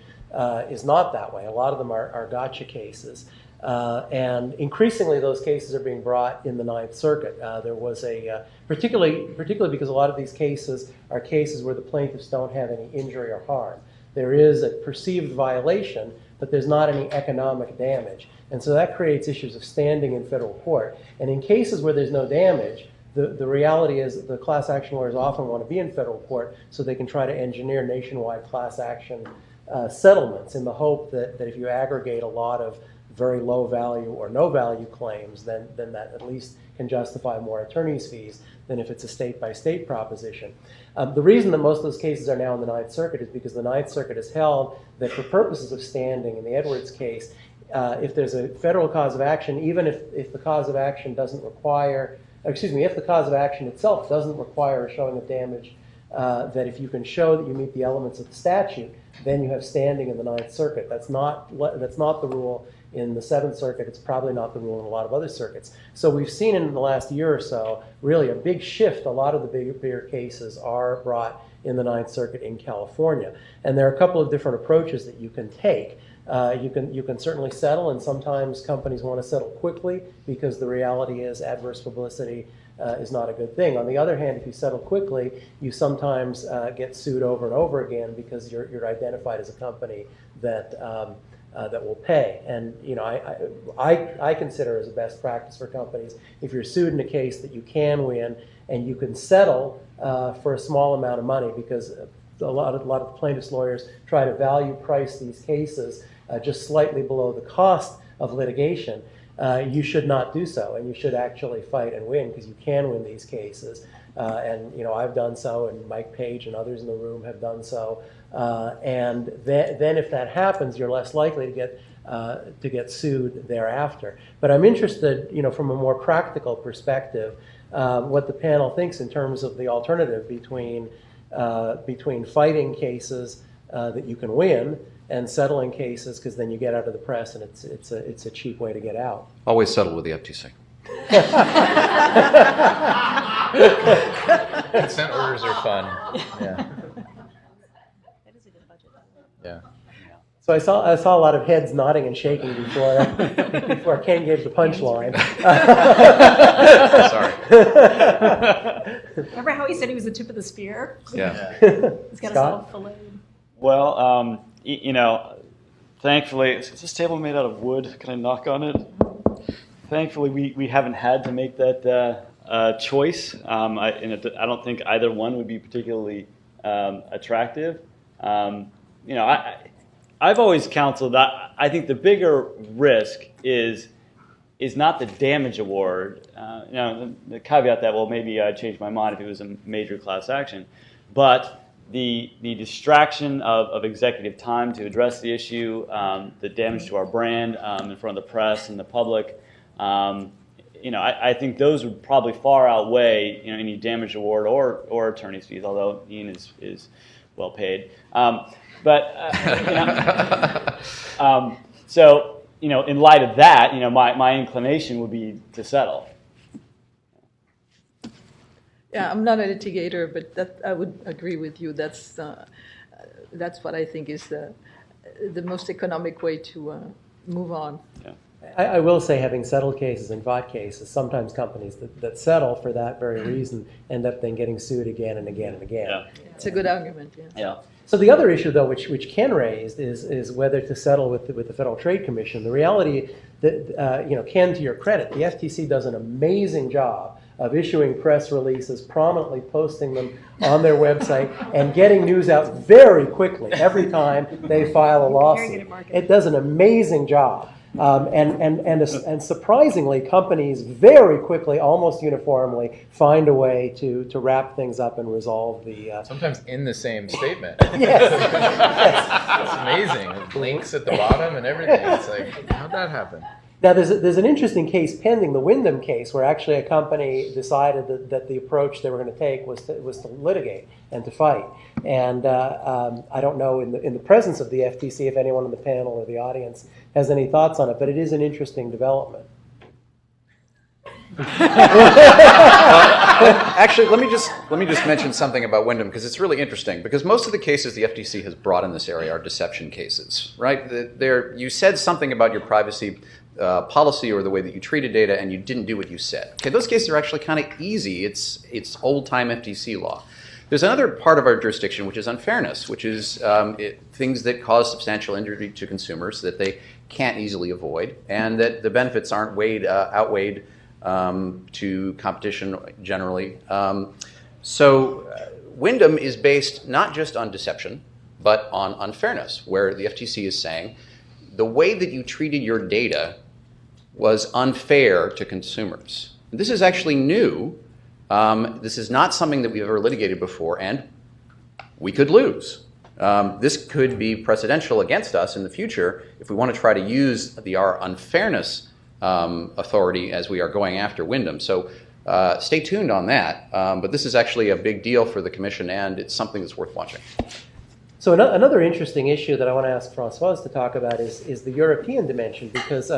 is not that way. A lot of them are gotcha cases. And increasingly those cases are being brought in the Ninth Circuit. There was particularly because a lot of these cases are cases where the plaintiffs don't have any injury or harm. There is a perceived violation, but there's not any economic damage. And so that creates issues of standing in federal court. And in cases where there's no damage, the reality is that the class action lawyers often want to be in federal court so they can try to engineer nationwide class action settlements in the hope that if you aggregate a lot of very low value or no value claims, then that at least can justify more attorney's fees than if it's a state-by-state proposition. The reason that most of those cases are now in the Ninth Circuit is because the Ninth Circuit has held that for purposes of standing in the Edwards case, if there's a federal cause of action, even if the cause of action doesn't require, if the cause of action itself doesn't require a showing of damage, that if you can show that you meet the elements of the statute, then you have standing in the Ninth Circuit. That's not the rule in the Seventh Circuit. It's probably not the rule in a lot of other circuits. So we've seen in the last year or so really a big shift. A lot of the bigger cases are brought in the Ninth Circuit in California. And there are a couple of different approaches that you can take. You can certainly settle, and sometimes companies want to settle quickly because the reality is adverse publicity is not a good thing. On the other hand, if you settle quickly, you sometimes get sued over and over again because you're identified as a company that will pay. And I consider as a best practice for companies, if you're sued in a case that you can win and you can settle for a small amount of money, because a lot of plaintiffs' lawyers try to value price these cases just slightly below the cost of litigation. You should not do so, and you should actually fight and win because you can win these cases. And I've done so, and Mike Page and others in the room have done so. And then if that happens, you're less likely to get sued thereafter. But I'm interested, from a more practical perspective, what the panel thinks in terms of the alternative between fighting cases that you can win and settling cases, because then you get out of the press, and it's a cheap way to get out. Always settle with the FTC. Consent orders are fun. Yeah. That is a good budget. Yeah. So I saw a lot of heads nodding and shaking before Ken gave the punchline. Sorry. Remember how he said he was the tip of the spear? Yeah. He's got us all filleted. Well, thankfully, is this table made out of wood? Can I knock on it? Thankfully, we haven't had to make that choice. I don't think either one would be particularly attractive. I've always counseled that I think the bigger risk is not the damage award. The caveat that, well, maybe I'd change my mind if it was a major class action, but the distraction of executive time to address the issue, the damage to our brand in front of the press and the public. I think those would probably far outweigh any damage award or attorney's fees. Although Ian is well paid. So, in light of that, my inclination would be to settle. Yeah, I'm not a litigator, but that I would agree with you. That's what I think is the most economic way to move on. Yeah. I will say, having settled cases and fought cases, sometimes companies that settle for that very reason end up then getting sued again and again and again. Yeah. It's a good argument. Yeah. Yeah. So the other issue, though, which Ken raised, is whether to settle with the Federal Trade Commission. The reality that Ken, to your credit, the FTC does an amazing job of issuing press releases, prominently posting them on their website, and getting news out very quickly every time they file a lawsuit. It does an amazing job. And surprisingly, companies very quickly, almost uniformly, find a way to wrap things up and resolve the... Sometimes in the same statement. Yes. It's amazing. It blinks at the bottom and everything. It's like, how'd that happen? Now, there's an interesting case pending, the Wyndham case, where actually a company decided that the approach they were going to take was to litigate and to fight. And I don't know in the presence of the FTC if anyone on the panel or the audience has any thoughts on it, but it is an interesting development. Actually, let me just mention something about Wyndham, because it's really interesting. Because most of the cases the FTC has brought in this area are deception cases, right? You said something about your privacy policy or the way that you treated data, and you didn't do what you said. Okay, those cases are actually kind of easy. It's old-time FTC law. There's another part of our jurisdiction, which is unfairness, which is things that cause substantial injury to consumers that they can't easily avoid, and that the benefits aren't outweighed to competition generally. So Wyndham is based not just on deception, but on unfairness, where the FTC is saying the way that you treated your data was unfair to consumers. This is actually new. This is not something that we've ever litigated before, and we could lose. This could be precedential against us in the future if we want to try to use our unfairness authority as we are going after Wyndham. So stay tuned on that. But this is actually a big deal for the Commission, and it's something that's worth watching. So another interesting issue that I want to ask Francoise to talk about is the European dimension, because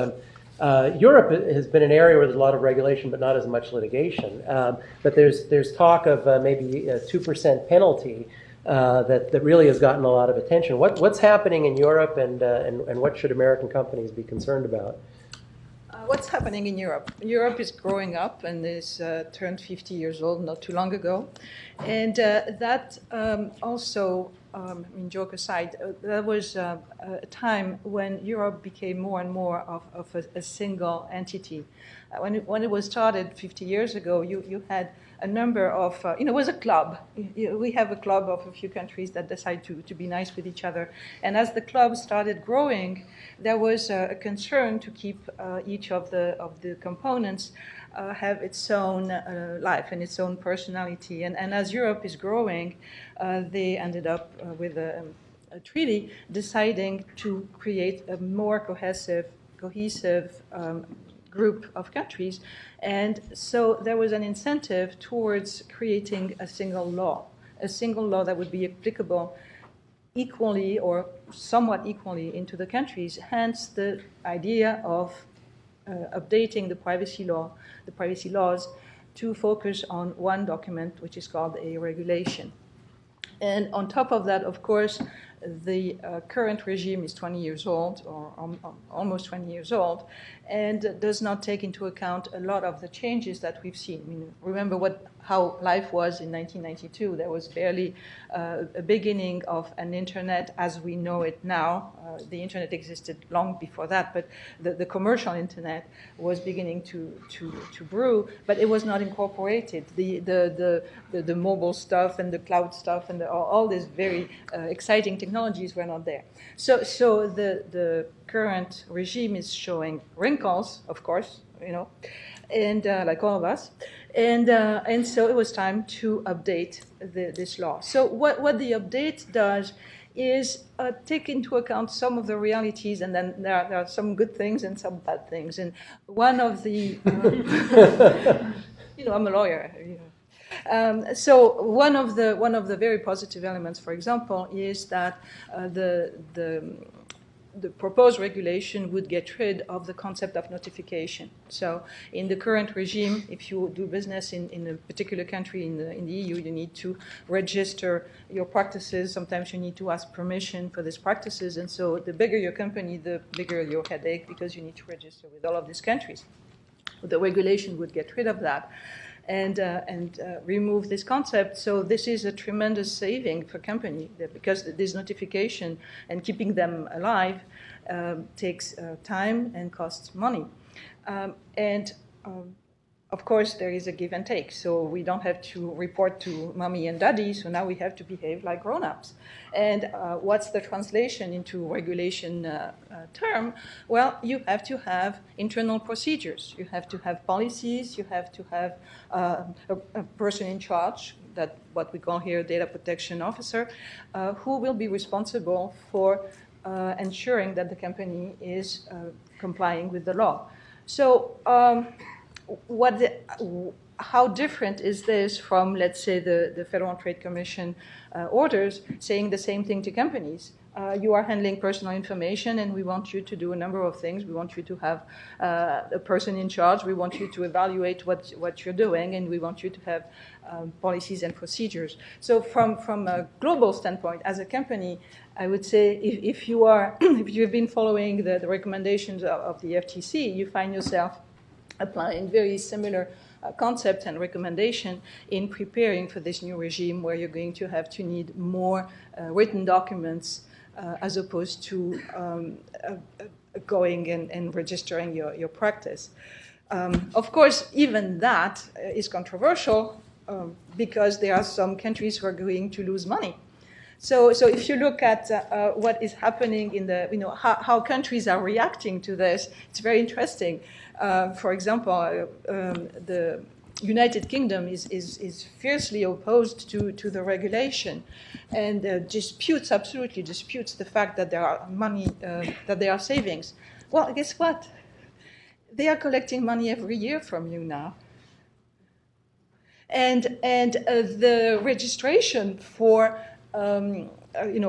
Europe has been an area where there's a lot of regulation but not as much litigation. But there's talk of maybe a 2% penalty that really has gotten a lot of attention. What's happening in Europe, and what should American companies be concerned about? What's happening in Europe? Europe is growing up and is turned 50 years old not too long ago. And that also, joke aside, there was a time when Europe became more and more of a single entity. When it was started 50 years ago, you had a number of, it was a club. We have a club of a few countries that decide to be nice with each other. And as the club started growing, there was a concern to keep each of the components have its own life and its own personality. And as Europe is growing, they ended up with a treaty deciding to create a more cohesive group of countries. And so there was an incentive towards creating a single law that would be applicable equally or somewhat equally into the countries, hence the idea of updating the privacy laws to focus on one document, which is called a regulation. And on top of that, of course, the current regime is 20 years old, or almost 20 years old, and does not take into account a lot of the changes that we've seen. I mean, remember how life was in 1992. There was barely a beginning of an internet as we know it now. The internet existed long before that, but the commercial internet was beginning to brew, but it was not incorporated. The mobile stuff and the cloud stuff and all these very exciting technologies were not there. So the current regime is showing wrinkles, of course, and like all of us, and so it was time to update this law. So what the update does is take into account some of the realities, and then there are some good things and some bad things. And one of the, I'm a lawyer. So one of the very positive elements, for example, is that the proposed regulation would get rid of the concept of notification. So in the current regime, if you do business in a particular country in the EU, you need to register your practices. Sometimes you need to ask permission for these practices. And so the bigger your company, the bigger your headache, because you need to register with all of these countries. The regulation would get rid of that and remove this concept. So this is a tremendous saving for company because this notification and keeping them alive takes time and costs money. Of course, there is a give and take. So we don't have to report to mommy and daddy, so now we have to behave like grown-ups. And what's the translation into regulation term? Well, you have to have internal procedures. You have to have policies. You have to have a person in charge, that what we call here data protection officer, who will be responsible for ensuring that the company is complying with the law. So how different is this from, let's say, the Federal Trade Commission orders saying the same thing to companies? You are handling personal information, and we want you to do a number of things. We want you to have a person in charge. We want you to evaluate what you're doing, and we want you to have policies and procedures. So from a global standpoint, as a company, I would say if you have been following the recommendations of the FTC, you find yourself applying very similar concept and recommendation in preparing for this new regime where you're going to have to need more written documents as opposed to going and registering your practice. Of course, even that is controversial because there are some countries who are going to lose money. So if you look at what is happening in how countries are reacting to this, it's very interesting. For example, the United Kingdom is fiercely opposed to the regulation and absolutely disputes the fact that there are money, that there are savings. Well, guess what? They are collecting money every year from you now. And the registration for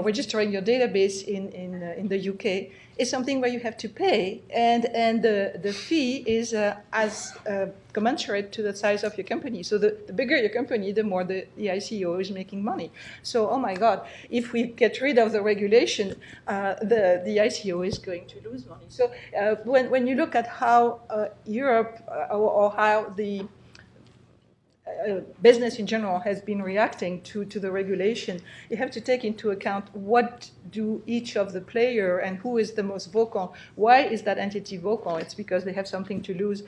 registering your database in the UK is something where you have to pay, and the fee is as commensurate to the size of your company. So the bigger your company, the more the ICO is making money. So, oh my God, if we get rid of the regulation, the ICO is going to lose money. So when you look at how Europe or how the business in general has been reacting to the regulation, you have to take into account what do each of the player and who is the most vocal. Why is that entity vocal? It's because they have something to lose,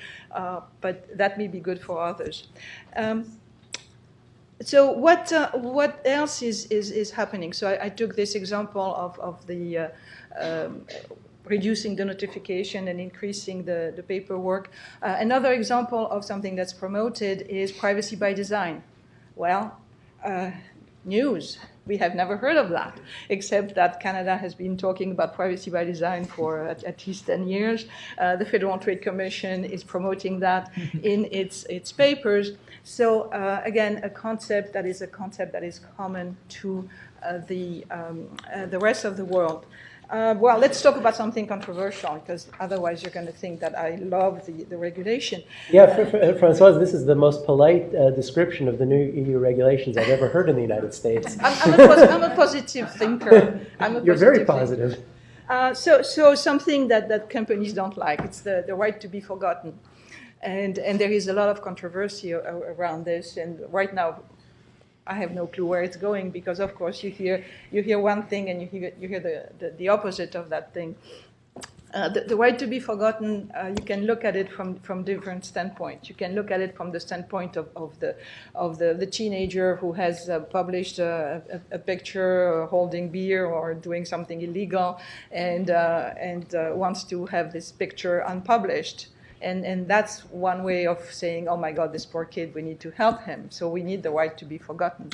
but that may be good for others. So what else is happening? So I took this example of the reducing the notification and increasing the paperwork. Another example of something that's promoted is privacy by design. Well, news. We have never heard of that, except that Canada has been talking about privacy by design for at least 10 years. The Federal Trade Commission is promoting that in its papers. So again, a concept that is common to the rest of the world. Well, let's talk about something controversial, because otherwise you're going to think that I love the regulation. Yeah, Francoise, this is the most polite description of the new EU regulations I've ever heard in the United States. I'm a positive thinker. You're very positive. So something that companies don't like, it's the right to be forgotten. And there is a lot of controversy around this, and right now I have no clue where it's going, because of course you hear one thing and you hear the opposite of that thing. The right to be forgotten, you can look at it from different standpoints. You can look at it from the standpoint of the teenager who has published a picture holding beer or doing something illegal and wants to have this picture unpublished. And that's one way of saying, oh my God, this poor kid, we need to help him. So we need the right to be forgotten.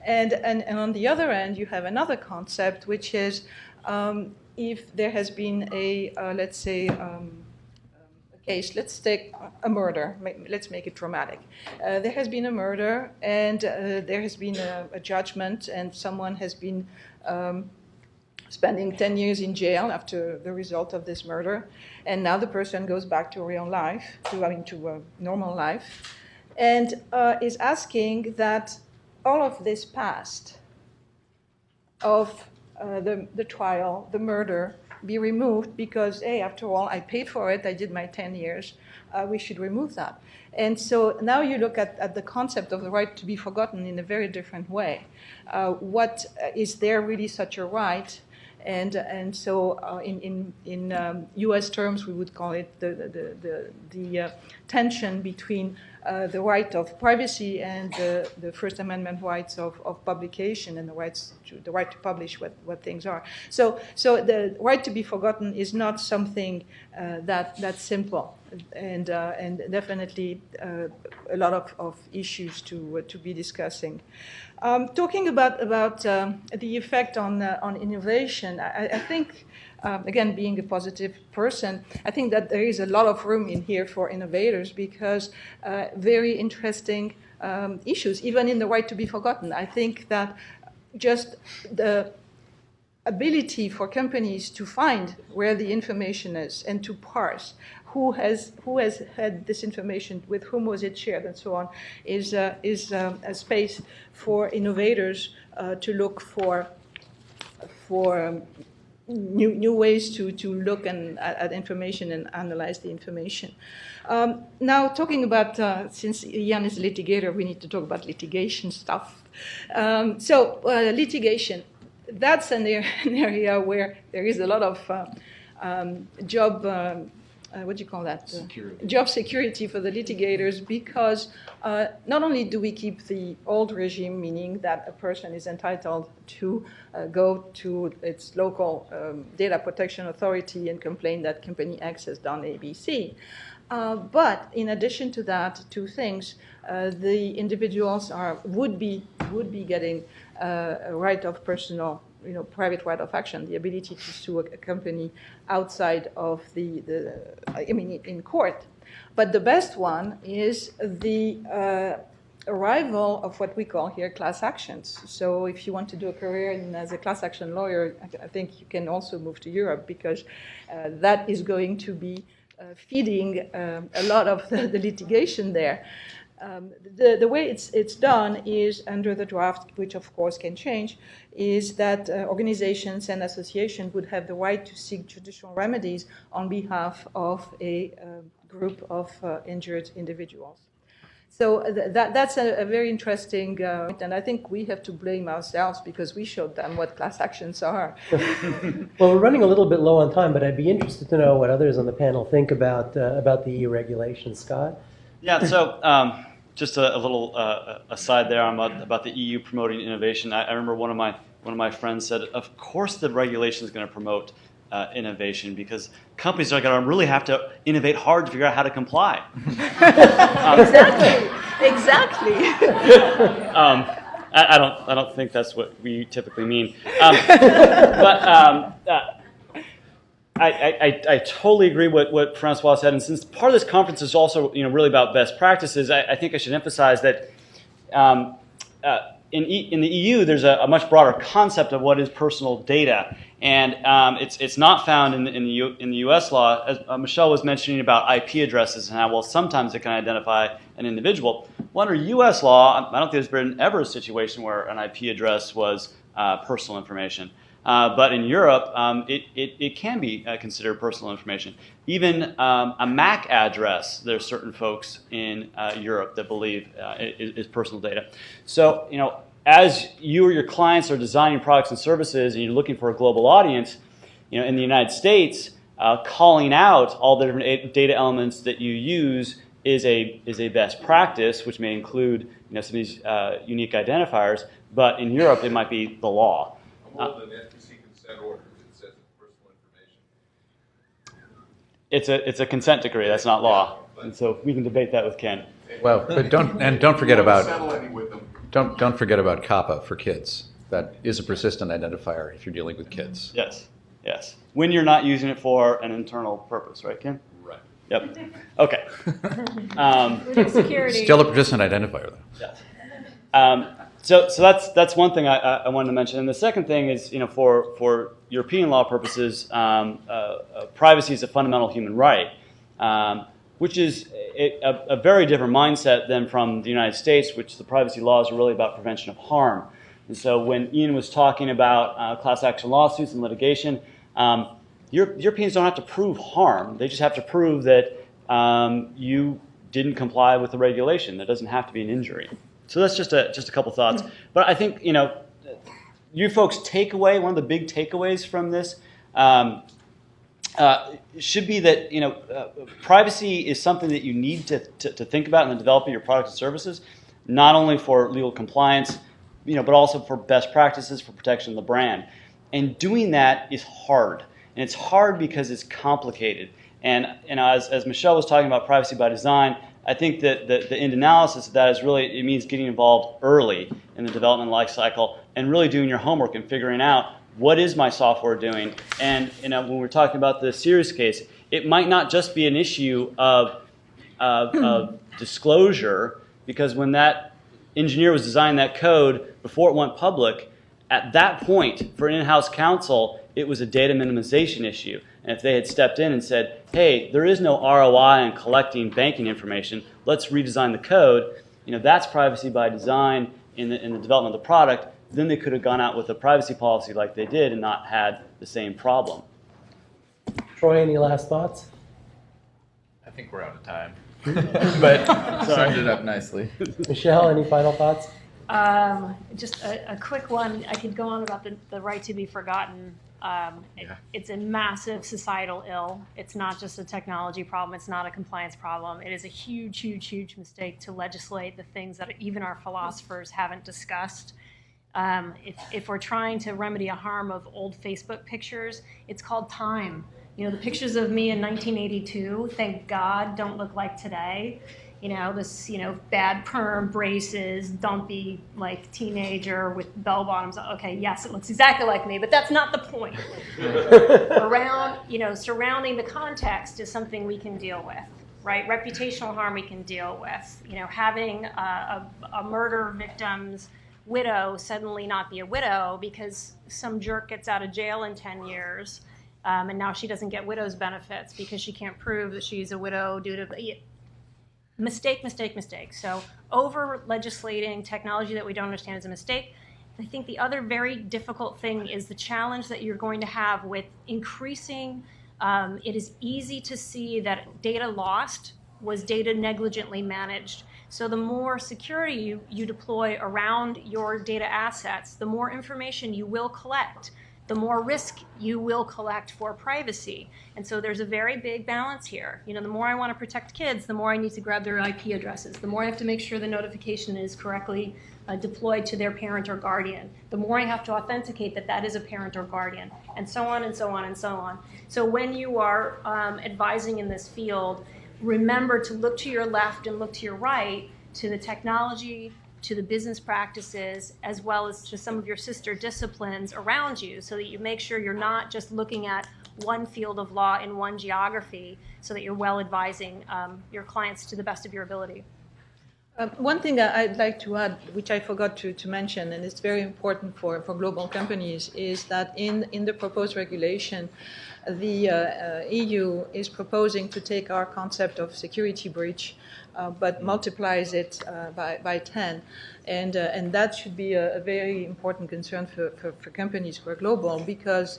And on the other end, you have another concept, which is if there has been let's say, a case, let's take a murder. Let's make it dramatic. There has been a murder, and there has been a judgment, and someone has been spending 10 years in jail after the result of this murder. And now the person goes back to real life, to a normal life, and is asking that all of this past of the trial, the murder, be removed because, hey, after all, I paid for it, I did my 10 years, we should remove that. And so now you look at the concept of the right to be forgotten in a very different way. What is there really such a right? And so in U.S. terms, we would call it the tension between the right of privacy and the First Amendment rights of publication and the right to publish what things are. So the right to be forgotten is not something that's simple, and definitely a lot of issues to be discussing. Talking about the effect on innovation, I think, again, being a positive person, I think that there is a lot of room in here for innovators because very interesting issues, even in the right to be forgotten. I think that just the ability for companies to find where the information is and to parse who has had this information, with whom was it shared, and so on, is a space for innovators to look for new ways to look at information and analyze the information. Now, talking about, since Ian is a litigator, we need to talk about litigation stuff. Litigation, that's an area where there is a lot of job what do you call that? Security. Job security for the litigators, because not only do we keep the old regime, meaning that a person is entitled to go to its local data protection authority and complain that company X has done ABC, but in addition to that, two things: the individuals would be getting a right of personal, private right of action, the ability to sue a company outside of in court. But the best one is the arrival of what we call here class actions. So if you want to do a career as a class action lawyer, I think you can also move to Europe, because that is going to be feeding a lot of the litigation there. The way it's done is under the draft, which of course can change, is that organizations and associations would have the right to seek judicial remedies on behalf of a group of injured individuals. So that's a very interesting, and I think we have to blame ourselves because we showed them what class actions are. Well, we're running a little bit low on time, but I'd be interested to know what others on the panel think about the EU regulations. Scott? Yeah, so just a little aside there about the EU promoting innovation. I remember one of my friends said, of course the regulation is going to promote innovation, because companies are going to really have to innovate hard to figure out how to comply. Exactly. I don't think that's what we typically mean. I totally agree with what Francoise said, and since part of this conference is also really about best practices, I think I should emphasize that in the EU there's a much broader concept of what is personal data, and it's not found in the U.S. law. As Michelle was mentioning about IP addresses and how sometimes it can identify an individual. Well, under U.S. law, I don't think there's been ever a situation where an IP address was personal information. But in Europe, it can be considered personal information. Even a MAC address, there's certain folks in Europe that believe is personal data. So, as you or your clients are designing products and services and you're looking for a global audience, in the United States, calling out all the different data elements that you use is a best practice, which may include some of these unique identifiers. But in Europe, it might be the law. It's a consent decree. That's not law, and so we can debate that with Ken. Well, but don't forget about don't forget about CAPA for kids. That is a persistent identifier if you're dealing with kids. Yes. When you're not using it for an internal purpose, right, Ken? Right. Yep. Okay. Within security. Still a persistent identifier, though. Yes. So that's one thing I wanted to mention. And the second thing is, for European law purposes, privacy is a fundamental human right, which is a very different mindset than from the United States, which the privacy laws are really about prevention of harm. And so when Ian was talking about class action lawsuits and litigation, Europeans don't have to prove harm. They just have to prove that you didn't comply with the regulation. There doesn't have to be an injury. So that's just a couple thoughts. But I think, you folks' takeaway, one of the big takeaways from this should be that, privacy is something that you need to think about in the development of your products and services, not only for legal compliance, but also for best practices, for protection of the brand. And doing that is hard. And it's hard because it's complicated. And as Michelle was talking about privacy by design, I think that the end analysis of that is really, it means getting involved early in the development life cycle and really doing your homework and figuring out, what is my software doing? And when we're talking about the Series case, it might not just be an issue of disclosure, because when that engineer was designing that code before it went public, at that point, for an in-house counsel, it was a data minimization issue. And if they had stepped in and said, hey, there is no ROI in collecting banking information, let's redesign the code, that's privacy by design in the development of the product, then they could have gone out with a privacy policy like they did and not had the same problem. Troy, any last thoughts? I think we're out of time. But summed it up nicely. Michelle, any final thoughts? Just a quick one. I could go on about the right to be forgotten. It's a massive societal ill. It's not just a technology problem. It's not a compliance problem. It is a huge, huge, huge mistake to legislate the things that even our philosophers haven't discussed. If we're trying to remedy a harm of old Facebook pictures, it's called time. The pictures of me in 1982, thank God, don't look like today. This, bad perm, braces, dumpy, teenager with bell bottoms. Okay, yes, it looks exactly like me, but that's not the point. Surrounding the context is something we can deal with, right? Reputational harm we can deal with. Having a murder victim's widow suddenly not be a widow because some jerk gets out of jail in 10 years, and now she doesn't get widow's benefits because she can't prove that she's a widow due to... Mistake. So over-legislating technology that we don't understand is a mistake. I think the other very difficult thing is the challenge that you're going to have with increasing. It is easy to see that data lost was data negligently managed. So the more security you deploy around your data assets, the more information you will collect, the more risk you will collect for privacy. And so there's a very big balance here. The more I want to protect kids, the more I need to grab their IP addresses. The more I have to make sure the notification is correctly deployed to their parent or guardian. The more I have to authenticate that is a parent or guardian, and so on and so on and so on. So when you are advising in this field, remember to look to your left and look to your right, to the technology, to the business practices, as well as to some of your sister disciplines around you, so that you make sure you're not just looking at one field of law in one geography, so that you're well advising your clients to the best of your ability. One thing that I'd like to add, which I forgot to mention, and it's very important for global companies, is that in the proposed regulation, the EU is proposing to take our concept of security breach, but multiplies it by 10. And that should be a very important concern for companies who are global, because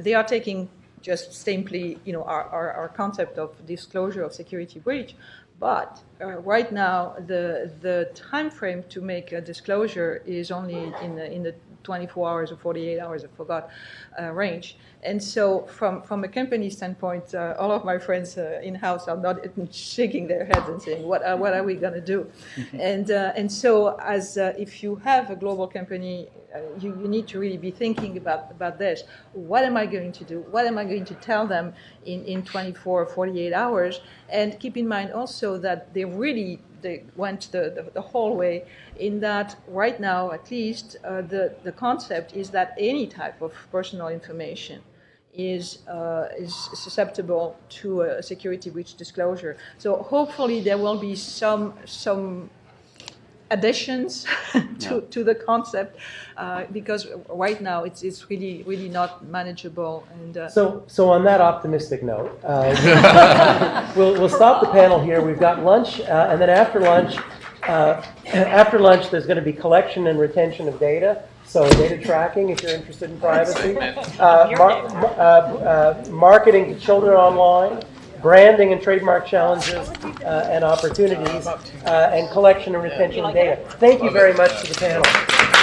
they are taking just simply our concept of disclosure of security breach. But right now, the time frame to make a disclosure is only in the 24 hours or 48 hours, I forgot, range. And so from a company standpoint, all of my friends in-house are not shaking their heads and saying, what are we going to do? And so as if you have a global company, you need to really be thinking about this. What am I going to do? What am I going to tell them in 24 or 48 hours? And keep in mind also that they went the whole way, in that right now, at least, the concept is that any type of personal information is susceptible to a security breach disclosure. So hopefully there will be some additions to the concept, because right now it's really not manageable. And so on that optimistic note, we'll stop the panel here. We've got lunch, and then after lunch, there's going to be collection and retention of data. So data tracking, if you're interested in privacy, marketing to children online, branding and trademark challenges and opportunities, and collection and retention of data. Thank you very much to the panel.